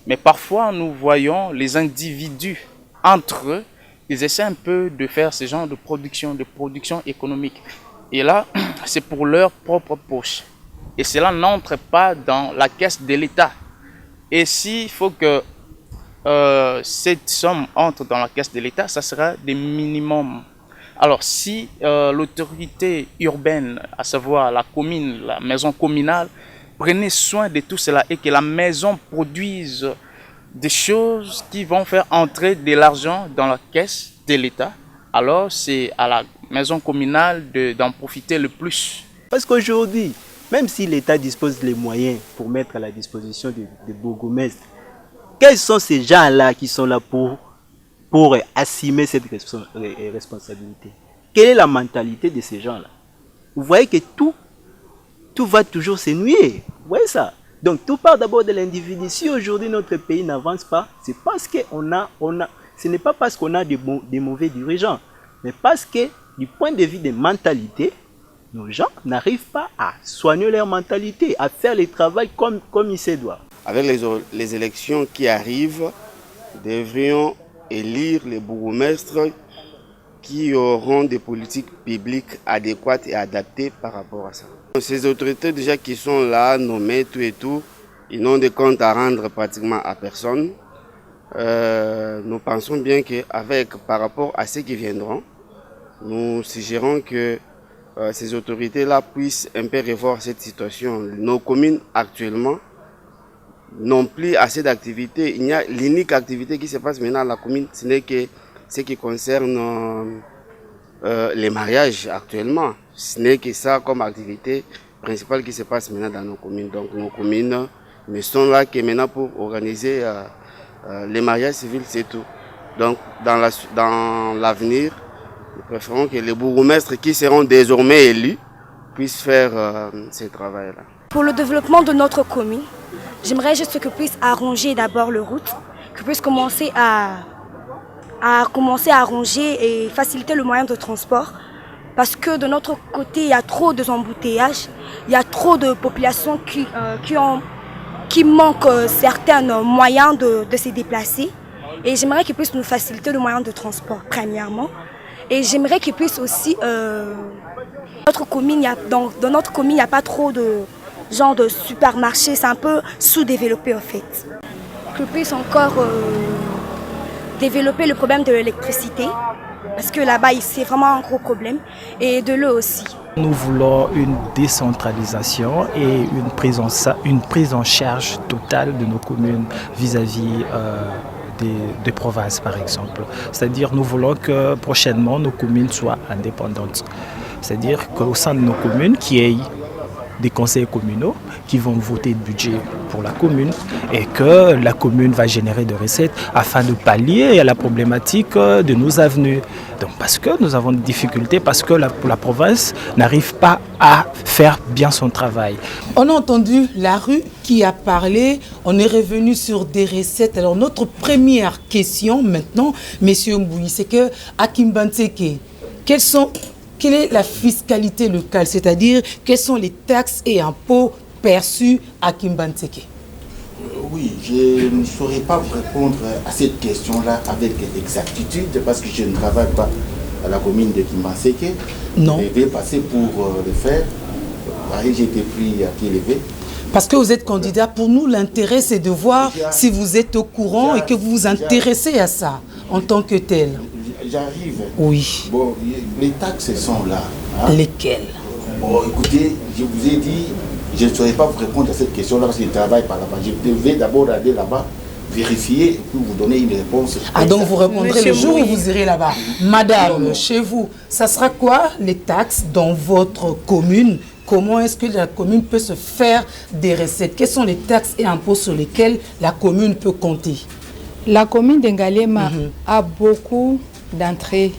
Mais parfois, nous voyons les individus entre eux, ils essaient un peu de faire ce genre de production économique. Et là, c'est pour leur propre poche. Et cela n'entre pas dans la caisse de l'État. Et s'il faut que cette somme entre dans la caisse de l'État, ça sera des minimums. Alors si l'autorité urbaine, à savoir la commune, la maison communale, prenez soin de tout cela et que la maison produise des choses qui vont faire entrer de l'argent dans la caisse de l'État, alors c'est à la maison communale d'en profiter le plus. Parce qu'aujourd'hui, même si l'État dispose des moyens pour mettre à la disposition des bourgmestres, quels sont ces gens-là qui sont là pour assumer cette responsabilité? Quelle est la mentalité de ces gens-là? Vous voyez que tout va toujours s'ennuyer. Vous voyez ça? Donc tout part d'abord de l'individu. Si aujourd'hui notre pays n'avance pas, c'est parce que ce n'est pas parce qu'on a des mauvais dirigeants, mais parce que du point de vue des mentalités, nos gens n'arrivent pas à soigner leur mentalité, à faire le travail comme il se doit. Avec les élections qui arrivent, devrions élire les bourgmestres qui auront des politiques publiques adéquates et adaptées par rapport à ça. Ces autorités déjà qui sont là, nommées, tout et tout, ils n'ont de compte à rendre pratiquement à personne. Nous pensons bien qu'avec par rapport à ceux qui viendront, nous suggérons que ces autorités-là puissent un peu revoir cette situation. Nos communes actuellement n'ont plus assez d'activités. Il y a l'unique activité qui se passe maintenant à la commune, ce n'est que ce qui concerne les mariages actuellement. Ce n'est que ça comme activité principale qui se passe maintenant dans nos communes. Donc nos communes ne sont là que maintenant pour organiser les mariages civils, c'est tout. Donc dans l'avenir, nous préférons que les bourgmestres qui seront désormais élus puissent faire ce travail-là. Pour le développement de notre commune, j'aimerais juste que puisse arranger d'abord le route, que puisse commencer à arranger et faciliter le moyen de transport. Parce que de notre côté, il y a trop d'embouteillages, il y a trop de populations qui manquent certains moyens de se déplacer. Et j'aimerais qu'ils puissent nous faciliter le moyen de transport, premièrement. Et j'aimerais qu'ils puissent aussi... dans notre commune, il n'y a pas trop de genre de supermarchés, c'est un peu sous-développé en fait. Qu'ils puissent encore développer le problème de l'électricité. Parce que là-bas, c'est vraiment un gros problème. Et de l'eau aussi. Nous voulons une décentralisation et une prise en charge totale de nos communes vis-à-vis des provinces, par exemple. C'est-à-dire nous voulons que prochainement nos communes soient indépendantes. C'est-à-dire qu'au sein de nos communes, qu'il y ait des conseils communaux qui vont voter le budget pour la commune et que la commune va générer des recettes afin de pallier à la problématique de nos avenues. Donc parce que nous avons des difficultés, parce que la province n'arrive pas à faire bien son travail. On a entendu la rue qui a parlé, on est revenu sur des recettes. Alors notre première question maintenant, Messieurs Mbouyi, c'est que à Kimbantseke, quelle est la fiscalité locale, c'est-à-dire quelles sont les taxes et impôts perçus à Kimbantseke? Oui, je ne saurais pas vous répondre à cette question-là avec exactitude parce que je ne travaille pas à la commune de Kimbaseke. Non. Je vais passer pour le faire. J'ai été pris à pied levé. Parce que vous êtes candidat, pour nous, l'intérêt, c'est de voir si vous êtes au courant et que vous vous intéressez à ça en tant que tel. J'arrive. Oui. Bon, les taxes sont là. Hein? Lesquelles? Bon, écoutez, je vous ai dit, je ne saurais pas vous répondre à cette question-là parce que je travaille par là-bas. Je devais d'abord aller là-bas, vérifier et puis vous donner une réponse. Ah, donc vous répondrez le jour où vous irez là-bas. Madame, chez vous, ça sera quoi les taxes dans votre commune? Comment est-ce que la commune peut se faire des recettes? Quelles sont les taxes et impôts sur lesquels la commune peut compter? La commune d'Ngalema a beaucoup d'entrées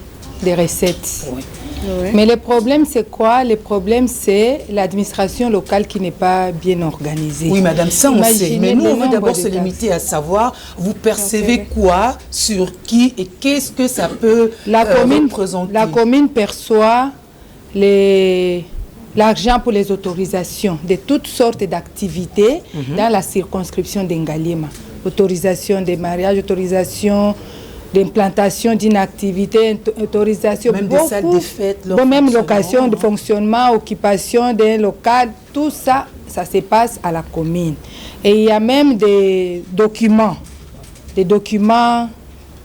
de recettes. Oui. Oui. Mais le problème, c'est quoi? Le problème, c'est l'administration locale qui n'est pas bien organisée. Oui, madame, ça on sait. Mais nous, on veut d'abord se limiter limiter à savoir, vous percevez quoi, sur qui et qu'est-ce que ça peut représenter? La commune perçoit l'argent pour les autorisations de toutes sortes d'activités dans la circonscription d'Ngalema. Autorisation des mariages, autorisation d'implantation d'une activité, autorisation, même des salles de fête, même location de fonctionnement, occupation d'un local, tout ça, ça se passe à la commune. Et il y a même des documents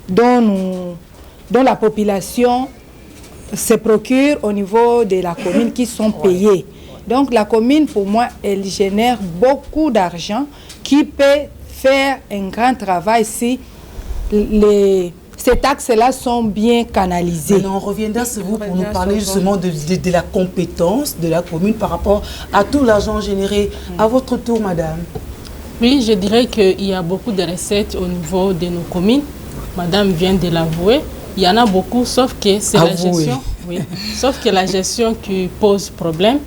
dont la population se procure au niveau de la commune qui sont payés. Donc la commune, pour moi, elle génère beaucoup d'argent qui peut faire un grand travail si ces taxes-là sont bien canalisées. Maintenant, on reviendra sur vous pour nous parler justement de la compétence de la commune par rapport à tout l'argent généré. À votre tour, madame. Oui, je dirais qu'il y a beaucoup de recettes au niveau de nos communes. Madame vient de l'avouer. Il y en a beaucoup, sauf que c'est la gestion. Oui, sauf que la gestion qui pose problème.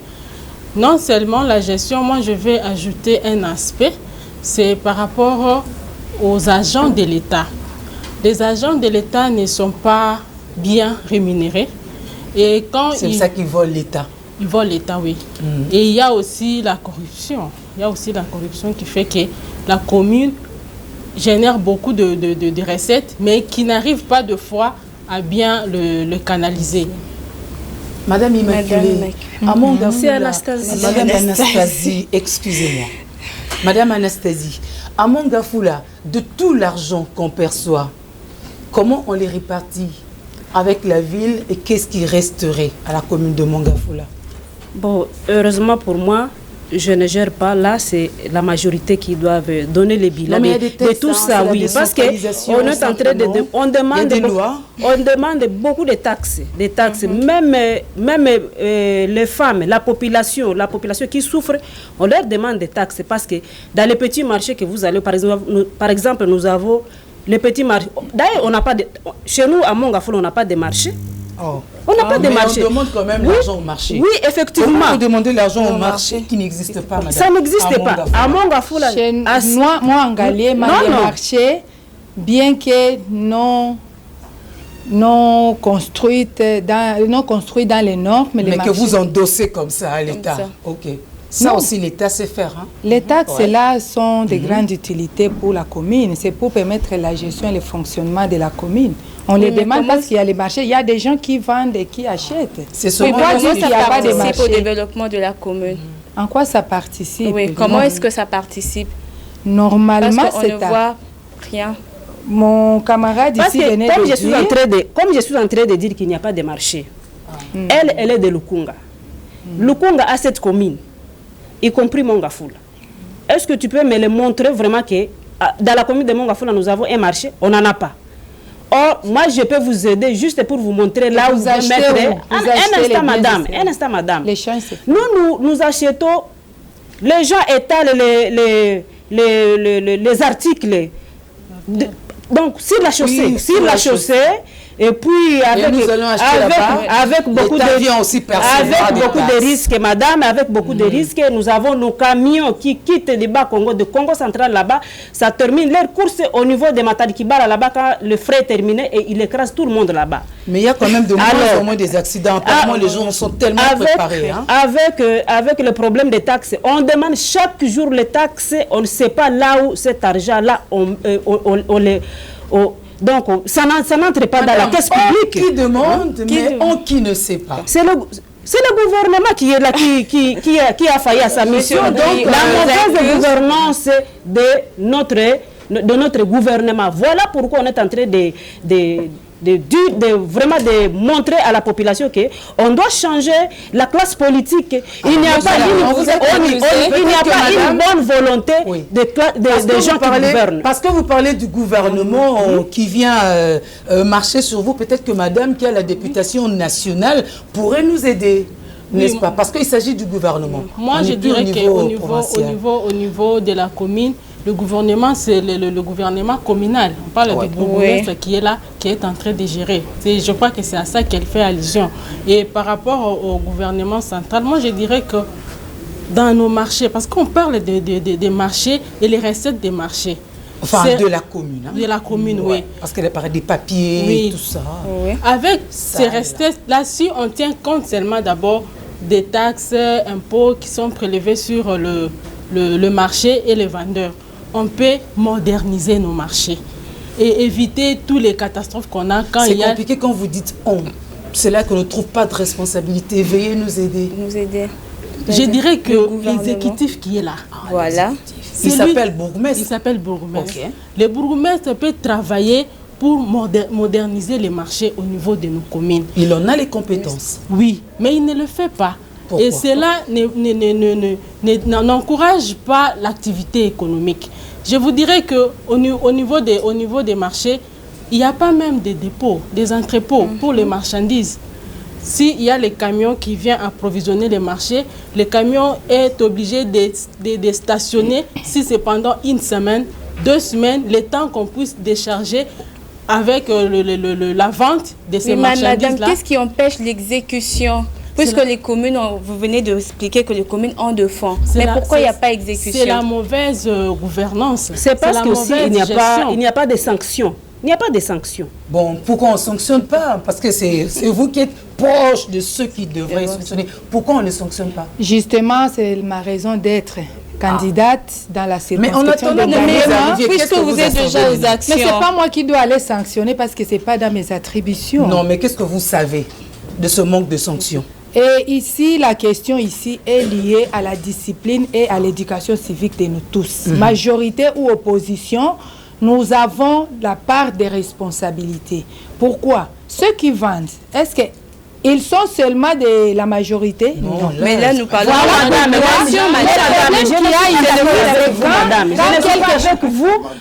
Non seulement la gestion, moi je vais ajouter un aspect, c'est par rapport aux agents de l'État. Les agents de l'État ne sont pas bien rémunérés. Et quand c'est ça qu'ils volent l'État. Ils volent l'État, oui. Et il y a aussi la corruption. Il y a aussi la corruption qui fait que la commune génère beaucoup de recettes, mais qui n'arrive pas de fois à bien le canaliser. Madame Immaculée, c'est Anastasie. Madame Anastasie, excusez-moi. Madame Anastasie, à Mongafula, de tout l'argent qu'on perçoit, comment on les répartit avec la ville et qu'est-ce qui resterait à la commune de Mongafula? Bon, heureusement pour moi, je ne gère pas. Là, c'est la majorité qui doivent donner les bilans de tout ça, oui. Parce qu'on est en train de... On demande beaucoup de taxes. Même les femmes, la population qui souffre, on leur demande des taxes. Parce que dans les petits marchés que vous allez, par exemple, nous avons les petits marchés. D'ailleurs, on n'a pas de... Chez nous, à Mongafula, on n'a pas de marché. On n'a pas de marché. On demande quand même l'argent au marché. Oui, effectivement. Comment vous demandez l'argent au marché qui n'existe pas, madame? Ça n'existe pas. À Mongafula. Moi, en Galema, les marchés, bien que non construits dans les normes. Mais que vous endossez comme ça à l'État. Ok. Ça aussi, l'État sait faire. Hein? Les taxes, là, sont de grandes utilités pour la commune. C'est pour permettre la gestion et le fonctionnement de la commune. On les demande parce qu'il y a les marchés. Il y a des gens qui vendent et qui achètent. C'est comment ça participe au développement de la commune? En quoi ça participe? Oui, comment est-ce que ça participe? Normalement, c'est ça. On ne voit rien. Mon camarade ici venait de dire... Comme je suis en train de dire qu'il n'y a pas de marché, elle est de Lukunga. Lukunga a cette commune, y compris Mongafula. Est-ce que tu peux me le montrer vraiment que dans la commune de Mongafula, nous avons un marché? On n'en a pas. Or, moi, je peux vous aider juste pour vous montrer là où vous mettrez. Un instant, madame. Nous achetons, les gens étalent les articles Donc, sur la chaussée, Oui, sur la chaussée. et puis avec beaucoup de risques, madame, avec beaucoup de risques, nous avons nos camions qui quittent les Bas-Congo, de Congo central là-bas, ça termine leur course au niveau de Matadi-Kibara là-bas quand le frais est terminé et il écrase tout le monde là-bas. Mais il y a quand même de moins en moins des accidents, apparemment les gens sont tellement préparés. Hein. Avec le problème des taxes, on demande chaque jour les taxes, on ne sait pas là où cet argent-là, donc, ça n'entre pas dans la caisse publique. Qui demande, qui ne sait pas. C'est le gouvernement qui est là, qui a failli à sa mission. Donc, la mauvaise gouvernance de notre gouvernement. Voilà pourquoi on est en train vraiment de montrer à la population qu'on doit changer la classe politique. Il n'y a pas une bonne volonté des gens qui gouvernent. Parce que vous parlez du gouvernement qui vient marcher sur vous, peut-être que madame qui a la députation nationale pourrait nous aider. N'est-ce pas? Parce qu'il s'agit du gouvernement. Moi, je dirais qu'au niveau de la commune, le gouvernement, c'est le gouvernement communal. On parle du bourgmestre qui est là, qui est en train de gérer. Je crois que c'est à ça qu'elle fait allusion. Et par rapport au gouvernement central, moi je dirais que dans nos marchés, parce qu'on parle des marchés et les recettes des marchés. Enfin, de la commune. Hein? De la commune, oui. Parce qu'elle parle des papiers et tout ça. Oui. Avec ces recettes-là, si on tient compte seulement d'abord des taxes, impôts qui sont prélevés sur le marché et les vendeurs, on peut moderniser nos marchés et éviter toutes les catastrophes qu'on a quand il y a... C'est compliqué quand vous dites « on ». C'est là qu'on ne trouve pas de responsabilité. Veuillez nous aider. Je dirais que l'exécutif qui est là. Voilà. Il s'appelle bourgmestre. Il s'appelle bourgmestre. Okay. Le bourgmestre peut travailler pour moderniser les marchés au niveau de nos communes. Il en a les compétences. Oui, mais il ne le fait pas. Pourquoi? Et cela n'encourage pas l'activité économique. Je vous dirais qu'au niveau des marchés, il n'y a pas même des dépôts, des entrepôts pour les marchandises. S'il y a les camions qui viennent approvisionner les marchés, le camion est obligé de stationner si c'est pendant une semaine, 2 semaines, le temps qu'on puisse décharger avec la vente de ces marchandises-là. Madame, qu'est-ce qui empêche l'exécution? Puisque les communes, vous venez d'expliquer que les communes ont de fonds. Mais pourquoi il n'y a pas d'exécution? C'est la mauvaise gouvernance. C'est parce qu'il n'y a pas de sanctions. Il n'y a pas de sanctions. Bon, pourquoi on ne sanctionne pas? Parce que c'est vous qui êtes proche de ceux qui devraient sanctionner. Pourquoi on ne sanctionne pas? Justement, c'est ma raison d'être candidate dans la circonscription de Ngaliema. Puisque vous êtes déjà aux actions. Mais ce n'est pas moi qui dois aller sanctionner parce que ce n'est pas dans mes attributions. Non, mais qu'est-ce que vous savez de ce manque de sanctions? Et ici, la question ici est liée à la discipline et à l'éducation civique de nous tous. Majorité ou opposition, nous avons la part des responsabilités. Pourquoi? Ceux qui vendent, est-ce qu'ils sont seulement de la majorité? Non. Mais là, nous parlons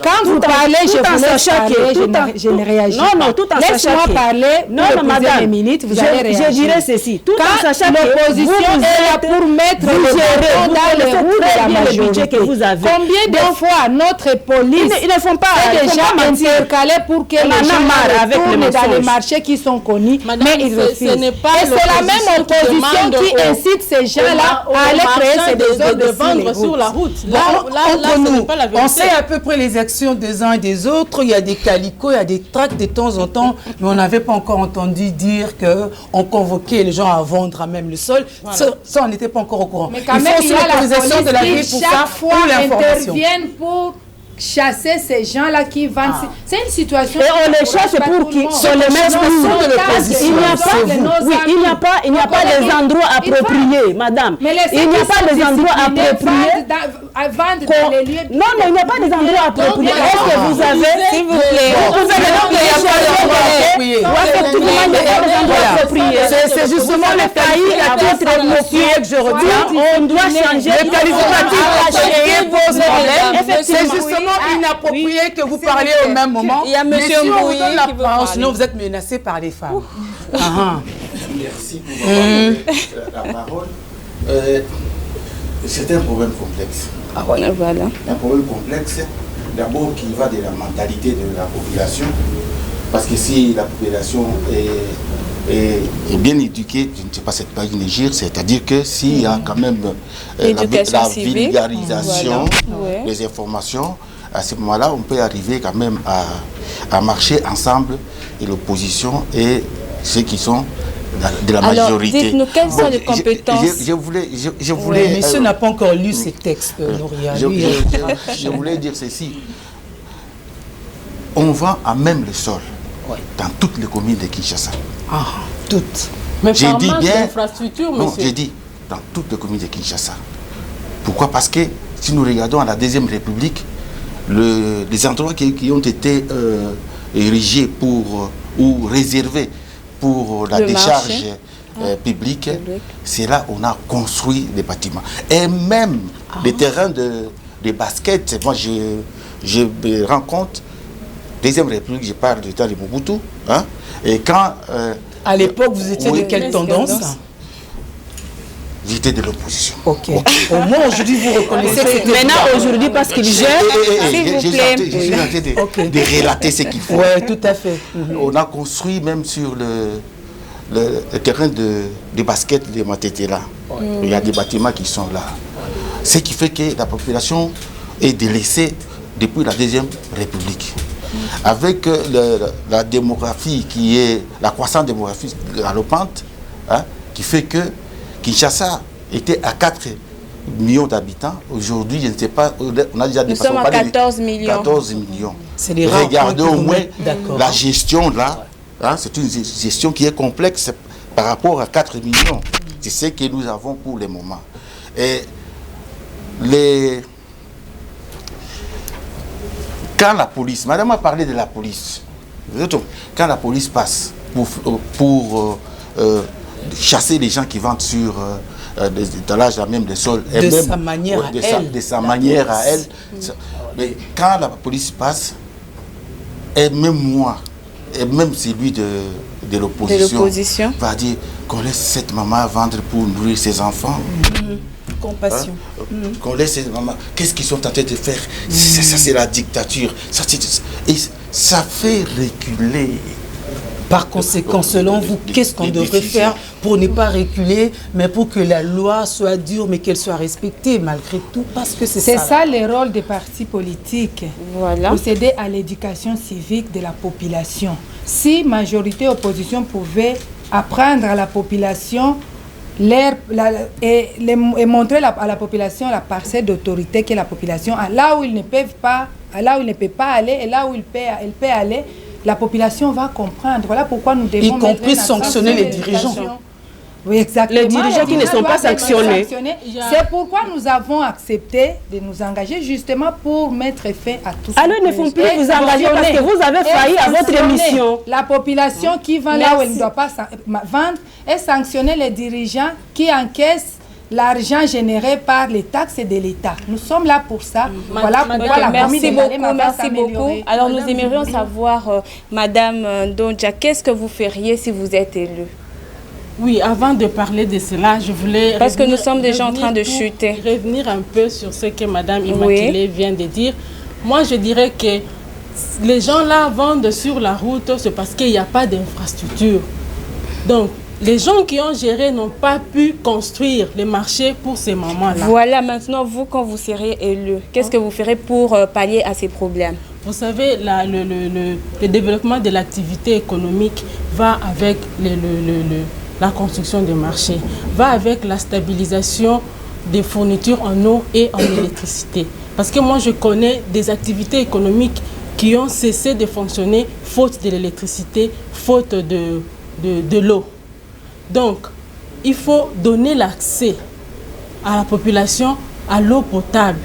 Quand vous parlez, je ne réagis pas. Non, tout en sachant laisse-moi parler. Non, madame, minutes, vous allez réagir. Je dirais ceci. Tout en sachant que l'opposition est là pour mettre le dans les roues de la majorité que vous avez. Combien de fois notre police ils ne font pas est déjà intercalée pour que les gens retournent dans les marchés qui sont connus, mais ils refusent. Et c'est la même opposition qui incite ces gens-là à aller créer ces désordres de vendre sur la route. Là, on sait à peu près les actions des uns et des autres. Il y a des calicots, il y a des tracts de temps en temps, mais on n'avait pas encore entendu dire qu'on convoquait les gens à vendre à même le sol. Voilà. Ça, on n'était pas encore au courant. Mais quand même, il y a la police de la ville pour chaque fois interviennent pour chasser ces gens-là qui vendent. C'est une situation... Et on les chasse pour qui? Sur les mêmes de l'opposition. Il n'y a pas des endroits appropriés, madame. Il n'y a pas des endroits appropriés. Non, mais il n'y a pas des endroits appropriés. Est-ce que vous avez... S'il vous plaît. Vous pouvez donc il n'y a pas d'endroits appropriés. C'est justement le pays à titre moqué que je retiens. On doit changer. Le qualificatif pose problème. C'est justement inapproprié que vous parlez au même moment. Il y a monsieur Mbouyi qui veut parler. Sinon vous êtes menacé par les femmes. Merci pour la parole. C'est un problème complexe. Voilà. Un problème complexe d'abord qui va de la mentalité de la population. Parce que si la population est bien éduquée, je ne sais pas cette page Niger, c'est-à-dire que s'il y a quand même la vulgarisation des informations, à ce moment-là, on peut arriver quand même à marcher ensemble, et l'opposition et ceux qui sont de la majorité. Alors, dites-nous quelles sont les compétences. Je voulais monsieur n'a pas encore lu ces textes, Nouria. Je voulais dire ceci. On vend à même le sol dans toutes les communes de Kinshasa. Ah, toutes. Mais j'ai dit bien, infrastructures, non, j'ai dit dans toutes les communes de Kinshasa. Pourquoi? Parce que si nous regardons à la Deuxième République, les endroits qui ont été érigés ou réservés pour la décharge publique, c'est là où on a construit des bâtiments. Et même les terrains de basket, moi je me rends compte, Deuxième République, je parle du temps de Mobutu, hein, et quand... à l'époque, vous étiez de quelle tendance? J'étais de l'opposition. Ok. Au moins, aujourd'hui, vous reconnaissez que c'était... Maintenant, aujourd'hui, parce qu'il gère, s'il vous plaît. Je suis en train de relater ce qu'il faut. Oui, tout à fait. On a construit même sur le terrain de basket de Matétela. Il y a des bâtiments qui sont là. Ce qui fait que la population est délaissée depuis la Deuxième République. Avec la démographie qui est, la croissance démographique galopante, hein, qui fait que Kinshasa était à 4 millions d'habitants. Aujourd'hui, je ne sais pas, on a déjà dépassé. Nous sommes à 14 millions. 14 millions. Regardez au moins la gestion là. Hein, c'est une gestion qui est complexe par rapport à 4 millions. C'est ce que nous avons pour le moment. Et quand la police, madame a parlé de la police, quand la police passe pour chasser les gens qui vendent sur des étalages même des sols, de sa manière à elle. De sa manière à elle. Mais quand la police passe, et même moi, et même celui de l'opposition va dire qu'on laisse cette maman vendre pour nourrir ses enfants. Compassion. Qu'on laisse ces mamans. Qu'est-ce qu'ils sont en train de faire? Ça, c'est la dictature. Et ça fait reculer. Par conséquent, selon vous, qu'est-ce qu'on devrait faire pour ne pas reculer, mais pour que la loi soit dure, mais qu'elle soit respectée malgré tout? Parce que c'est ça le rôle des partis politiques. Voilà. Procéder à l'éducation civique de la population. Si majorité opposition pouvait apprendre à la population et montrer à la population la parcelle d'autorité que la population a, là où ils ne peuvent pas, là où il ne peut pas aller et là où elle peut aller, la population va comprendre. Voilà pourquoi nous devons... Y compris sanctionner les dirigeants. Oui, exactement. Les dirigeants qui ne sont pas sanctionnés. C'est pourquoi nous avons accepté de nous engager justement pour mettre fin à tout ça. Alors ils ne font plus vous engager parce que vous avez failli à votre mission. La population qui vend là où elle ne doit pas vendre et sanctionner les dirigeants qui encaissent l'argent généré par les taxes de l'État. Nous sommes là pour ça. Voilà pourquoi la merci beaucoup. Alors nous aimerions savoir, Madame Donja, qu'est-ce que vous feriez si vous êtes élue? Oui, avant de parler de cela, je voulais... Parce que nous sommes déjà en train de chuter. Revenir un peu sur ce que Madame Immaculée vient de dire. Moi, je dirais que les gens là vendent sur la route, c'est parce qu'il n'y a pas d'infrastructure. Donc, les gens qui ont géré n'ont pas pu construire les marchés pour ces moments-là. Voilà, maintenant, vous, quand vous serez élu, qu'est-ce que vous ferez pour pallier à ces problèmes? Vous savez, le développement de l'activité économique va avec la construction des marchés, va avec la stabilisation des fournitures en eau et en électricité. Parce que moi, je connais des activités économiques qui ont cessé de fonctionner faute de l'électricité, faute de l'eau. Donc, il faut donner l'accès à la population à l'eau potable,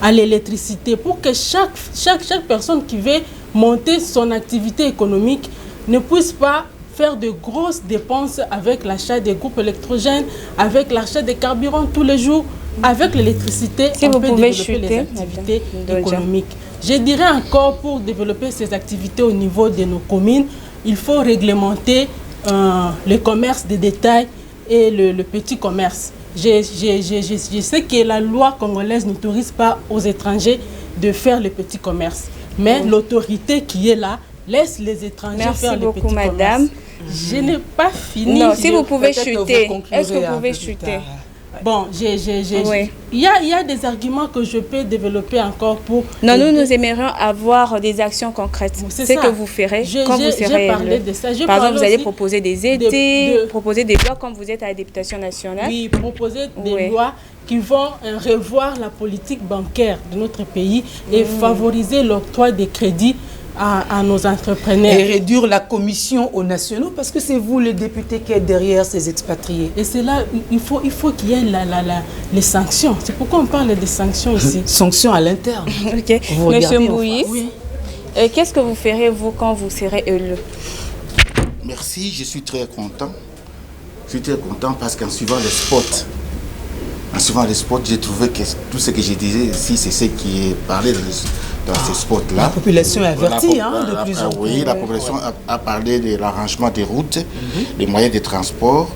à l'électricité, pour que chaque personne qui veut monter son activité économique ne puisse pas faire de grosses dépenses avec l'achat des groupes électrogènes, avec l'achat des carburants tous les jours. Avec l'électricité, on peut développer les activités économiques. Je dirais encore, pour développer ces activités au niveau de nos communes, il faut réglementer le commerce de détail et le petit commerce. Je sais que la loi congolaise n'autorise pas aux étrangers de faire le petit commerce. Mais l'autorité qui est là laisse les étrangers faire le petit commerce. Merci beaucoup, madame. Je n'ai pas fini. Non, si vous pouvez chuter, est-ce que vous pouvez chuter? Bon, il y a des arguments que je peux développer encore pour... Non, nous aimerions avoir des actions concrètes. C'est ce que vous ferez quand vous serez élu. Par exemple, vous allez proposer des étés, proposer des lois comme vous êtes à la députation nationale. Oui, proposer des lois qui vont revoir la politique bancaire de notre pays et favoriser l'octroi des crédits à nos entrepreneurs. Et réduire la commission aux nationaux, parce que c'est vous, les députés, qui êtes derrière ces expatriés. Et c'est là, il faut qu'il y ait les sanctions. C'est pourquoi on parle des sanctions ici. Sanctions à l'interne. Ok. Monsieur Mbouyi, qu'est-ce que vous ferez, vous, quand vous serez élu? Merci, je suis très content. Je suis très content parce qu'en suivant les spots, j'ai trouvé que tout ce que je disais ici, c'est ce qui est parlé dans ces spots-là. La population est avertie, de plus en plus. Oui, la population a parlé de l'arrangement des routes, des moyens de transport.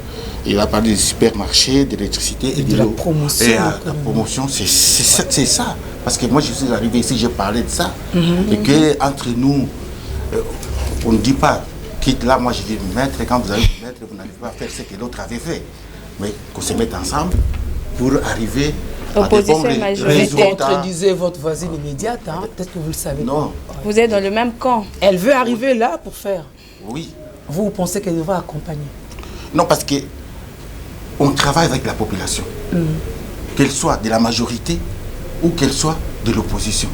Il a parlé des supermarchés, de l'électricité et de la promotion. Et la promotion, c'est ça. Parce que moi, je suis arrivé ici, j'ai parlé de ça. Et qu'entre nous, on ne dit pas, quitte là, moi je vais me mettre, et quand vous allez vous mettre, vous n'allez pas faire ce que l'autre avait fait. Mais qu'on se mette ensemble pour arriver à des bons résultats. Vous contredisez votre voisine immédiate, peut-être que vous le savez. Non. Vous êtes dans le même camp. Elle veut arriver là pour faire. Oui. Vous pensez qu'elle devra accompagner? Non, parce que on travaille avec la population, qu'elle soit de la majorité ou qu'elle soit de l'opposition.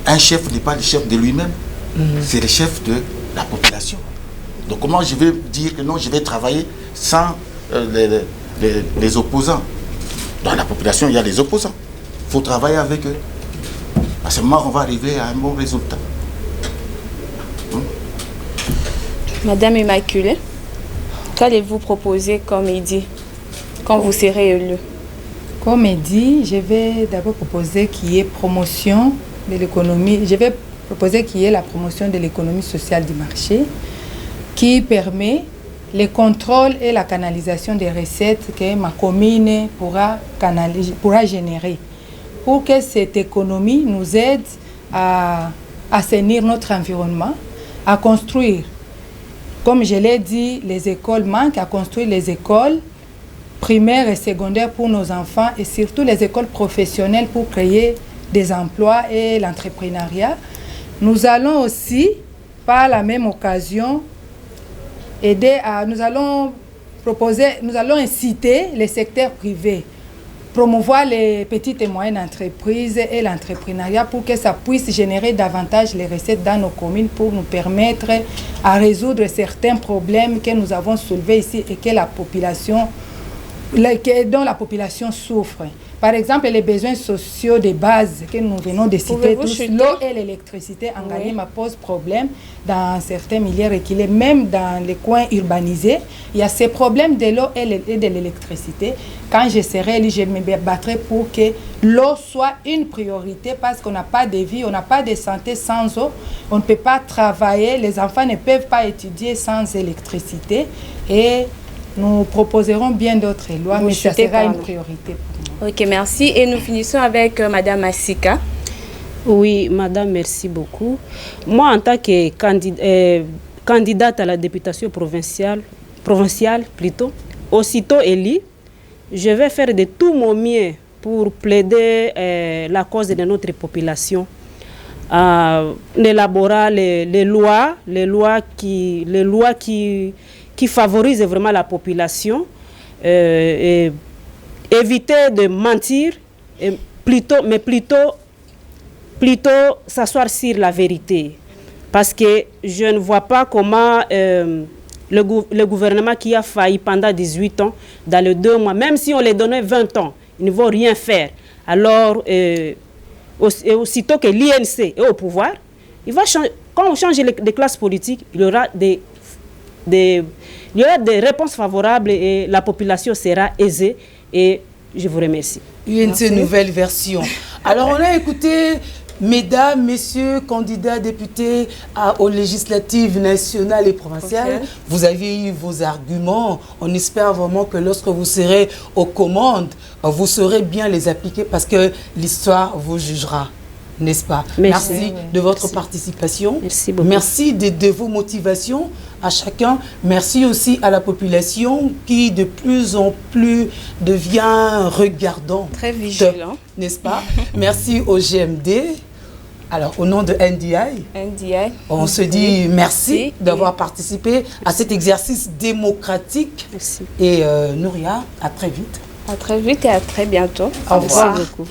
Un chef n'est pas le chef de lui-même, c'est le chef de la population. Donc comment je vais dire que non, je vais travailler sans les opposants? Dans la population, il y a les opposants. Il faut travailler avec eux. À ce moment, on va arriver à un bon résultat. Madame Immaculée, qu'allez-vous proposer comme idée quand vous serez élu? Comme dit, je vais d'abord proposer qu'il y ait promotion de l'économie. Je vais proposer qu'il y ait la promotion de l'économie sociale du marché qui permet le contrôle et la canalisation des recettes que ma commune pourra générer pour que cette économie nous aide à assainir notre environnement, à construire. Comme je l'ai dit, les écoles manquent, à construire les écoles primaires et secondaires pour nos enfants et surtout les écoles professionnelles pour créer des emplois et l'entrepreneuriat. Nous allons aussi, par la même occasion, nous allons inciter les secteurs privés, promouvoir les petites et moyennes entreprises et l'entrepreneuriat pour que ça puisse générer davantage les recettes dans nos communes pour nous permettre à résoudre certains problèmes que nous avons soulevés ici et que dont la population souffre. Par exemple, les besoins sociaux de base que nous venons de citer tous, l'eau et l'électricité en Galima posent problème dans certains milieux reculés, même dans les coins urbanisés. Il y a ces problèmes de l'eau et de l'électricité. Quand je serai élu, je me battrai pour que l'eau soit une priorité parce qu'on n'a pas de vie, on n'a pas de santé sans eau. On ne peut pas travailler, les enfants ne peuvent pas étudier sans électricité. Et nous proposerons bien d'autres lois, mais ça sera une priorité pour nous. Ok, merci. Et nous finissons avec Madame Masika. Oui, Madame, merci beaucoup. Moi, en tant que candidate à la députation provinciale plutôt, aussitôt élue, je vais faire de tout mon mieux pour plaider la cause de notre population. Élaborer les lois qui favorisent vraiment la population. Éviter de mentir, mais plutôt s'asseoir sur la vérité. Parce que je ne vois pas comment le gouvernement qui a failli pendant 18 ans, dans les 2 mois, même si on les donnait 20 ans, ils ne vont rien faire. Alors, aussitôt que l'INC est au pouvoir, quand on change les classes politiques, il y aura des réponses favorables et la population sera aisée. Et je vous remercie. UNC nouvelle version. Alors on a écouté Mesdames, messieurs, candidats députés aux législatives nationales et provinciales, vous avez eu vos arguments. On espère vraiment que lorsque vous serez aux commandes, vous saurez bien les appliquer parce que l'histoire vous jugera. N'est-ce pas? Merci de votre participation. Merci beaucoup. Merci de vos motivations à chacun. Merci aussi à la population qui de plus en plus devient regardante. Très vigilant. N'est-ce pas? Merci au GMD. Alors, au nom de NDI, on se dit merci d'avoir participé à cet exercice démocratique. Merci. Et Nouria, à très vite. À très vite et à très bientôt. Au revoir. Merci beaucoup.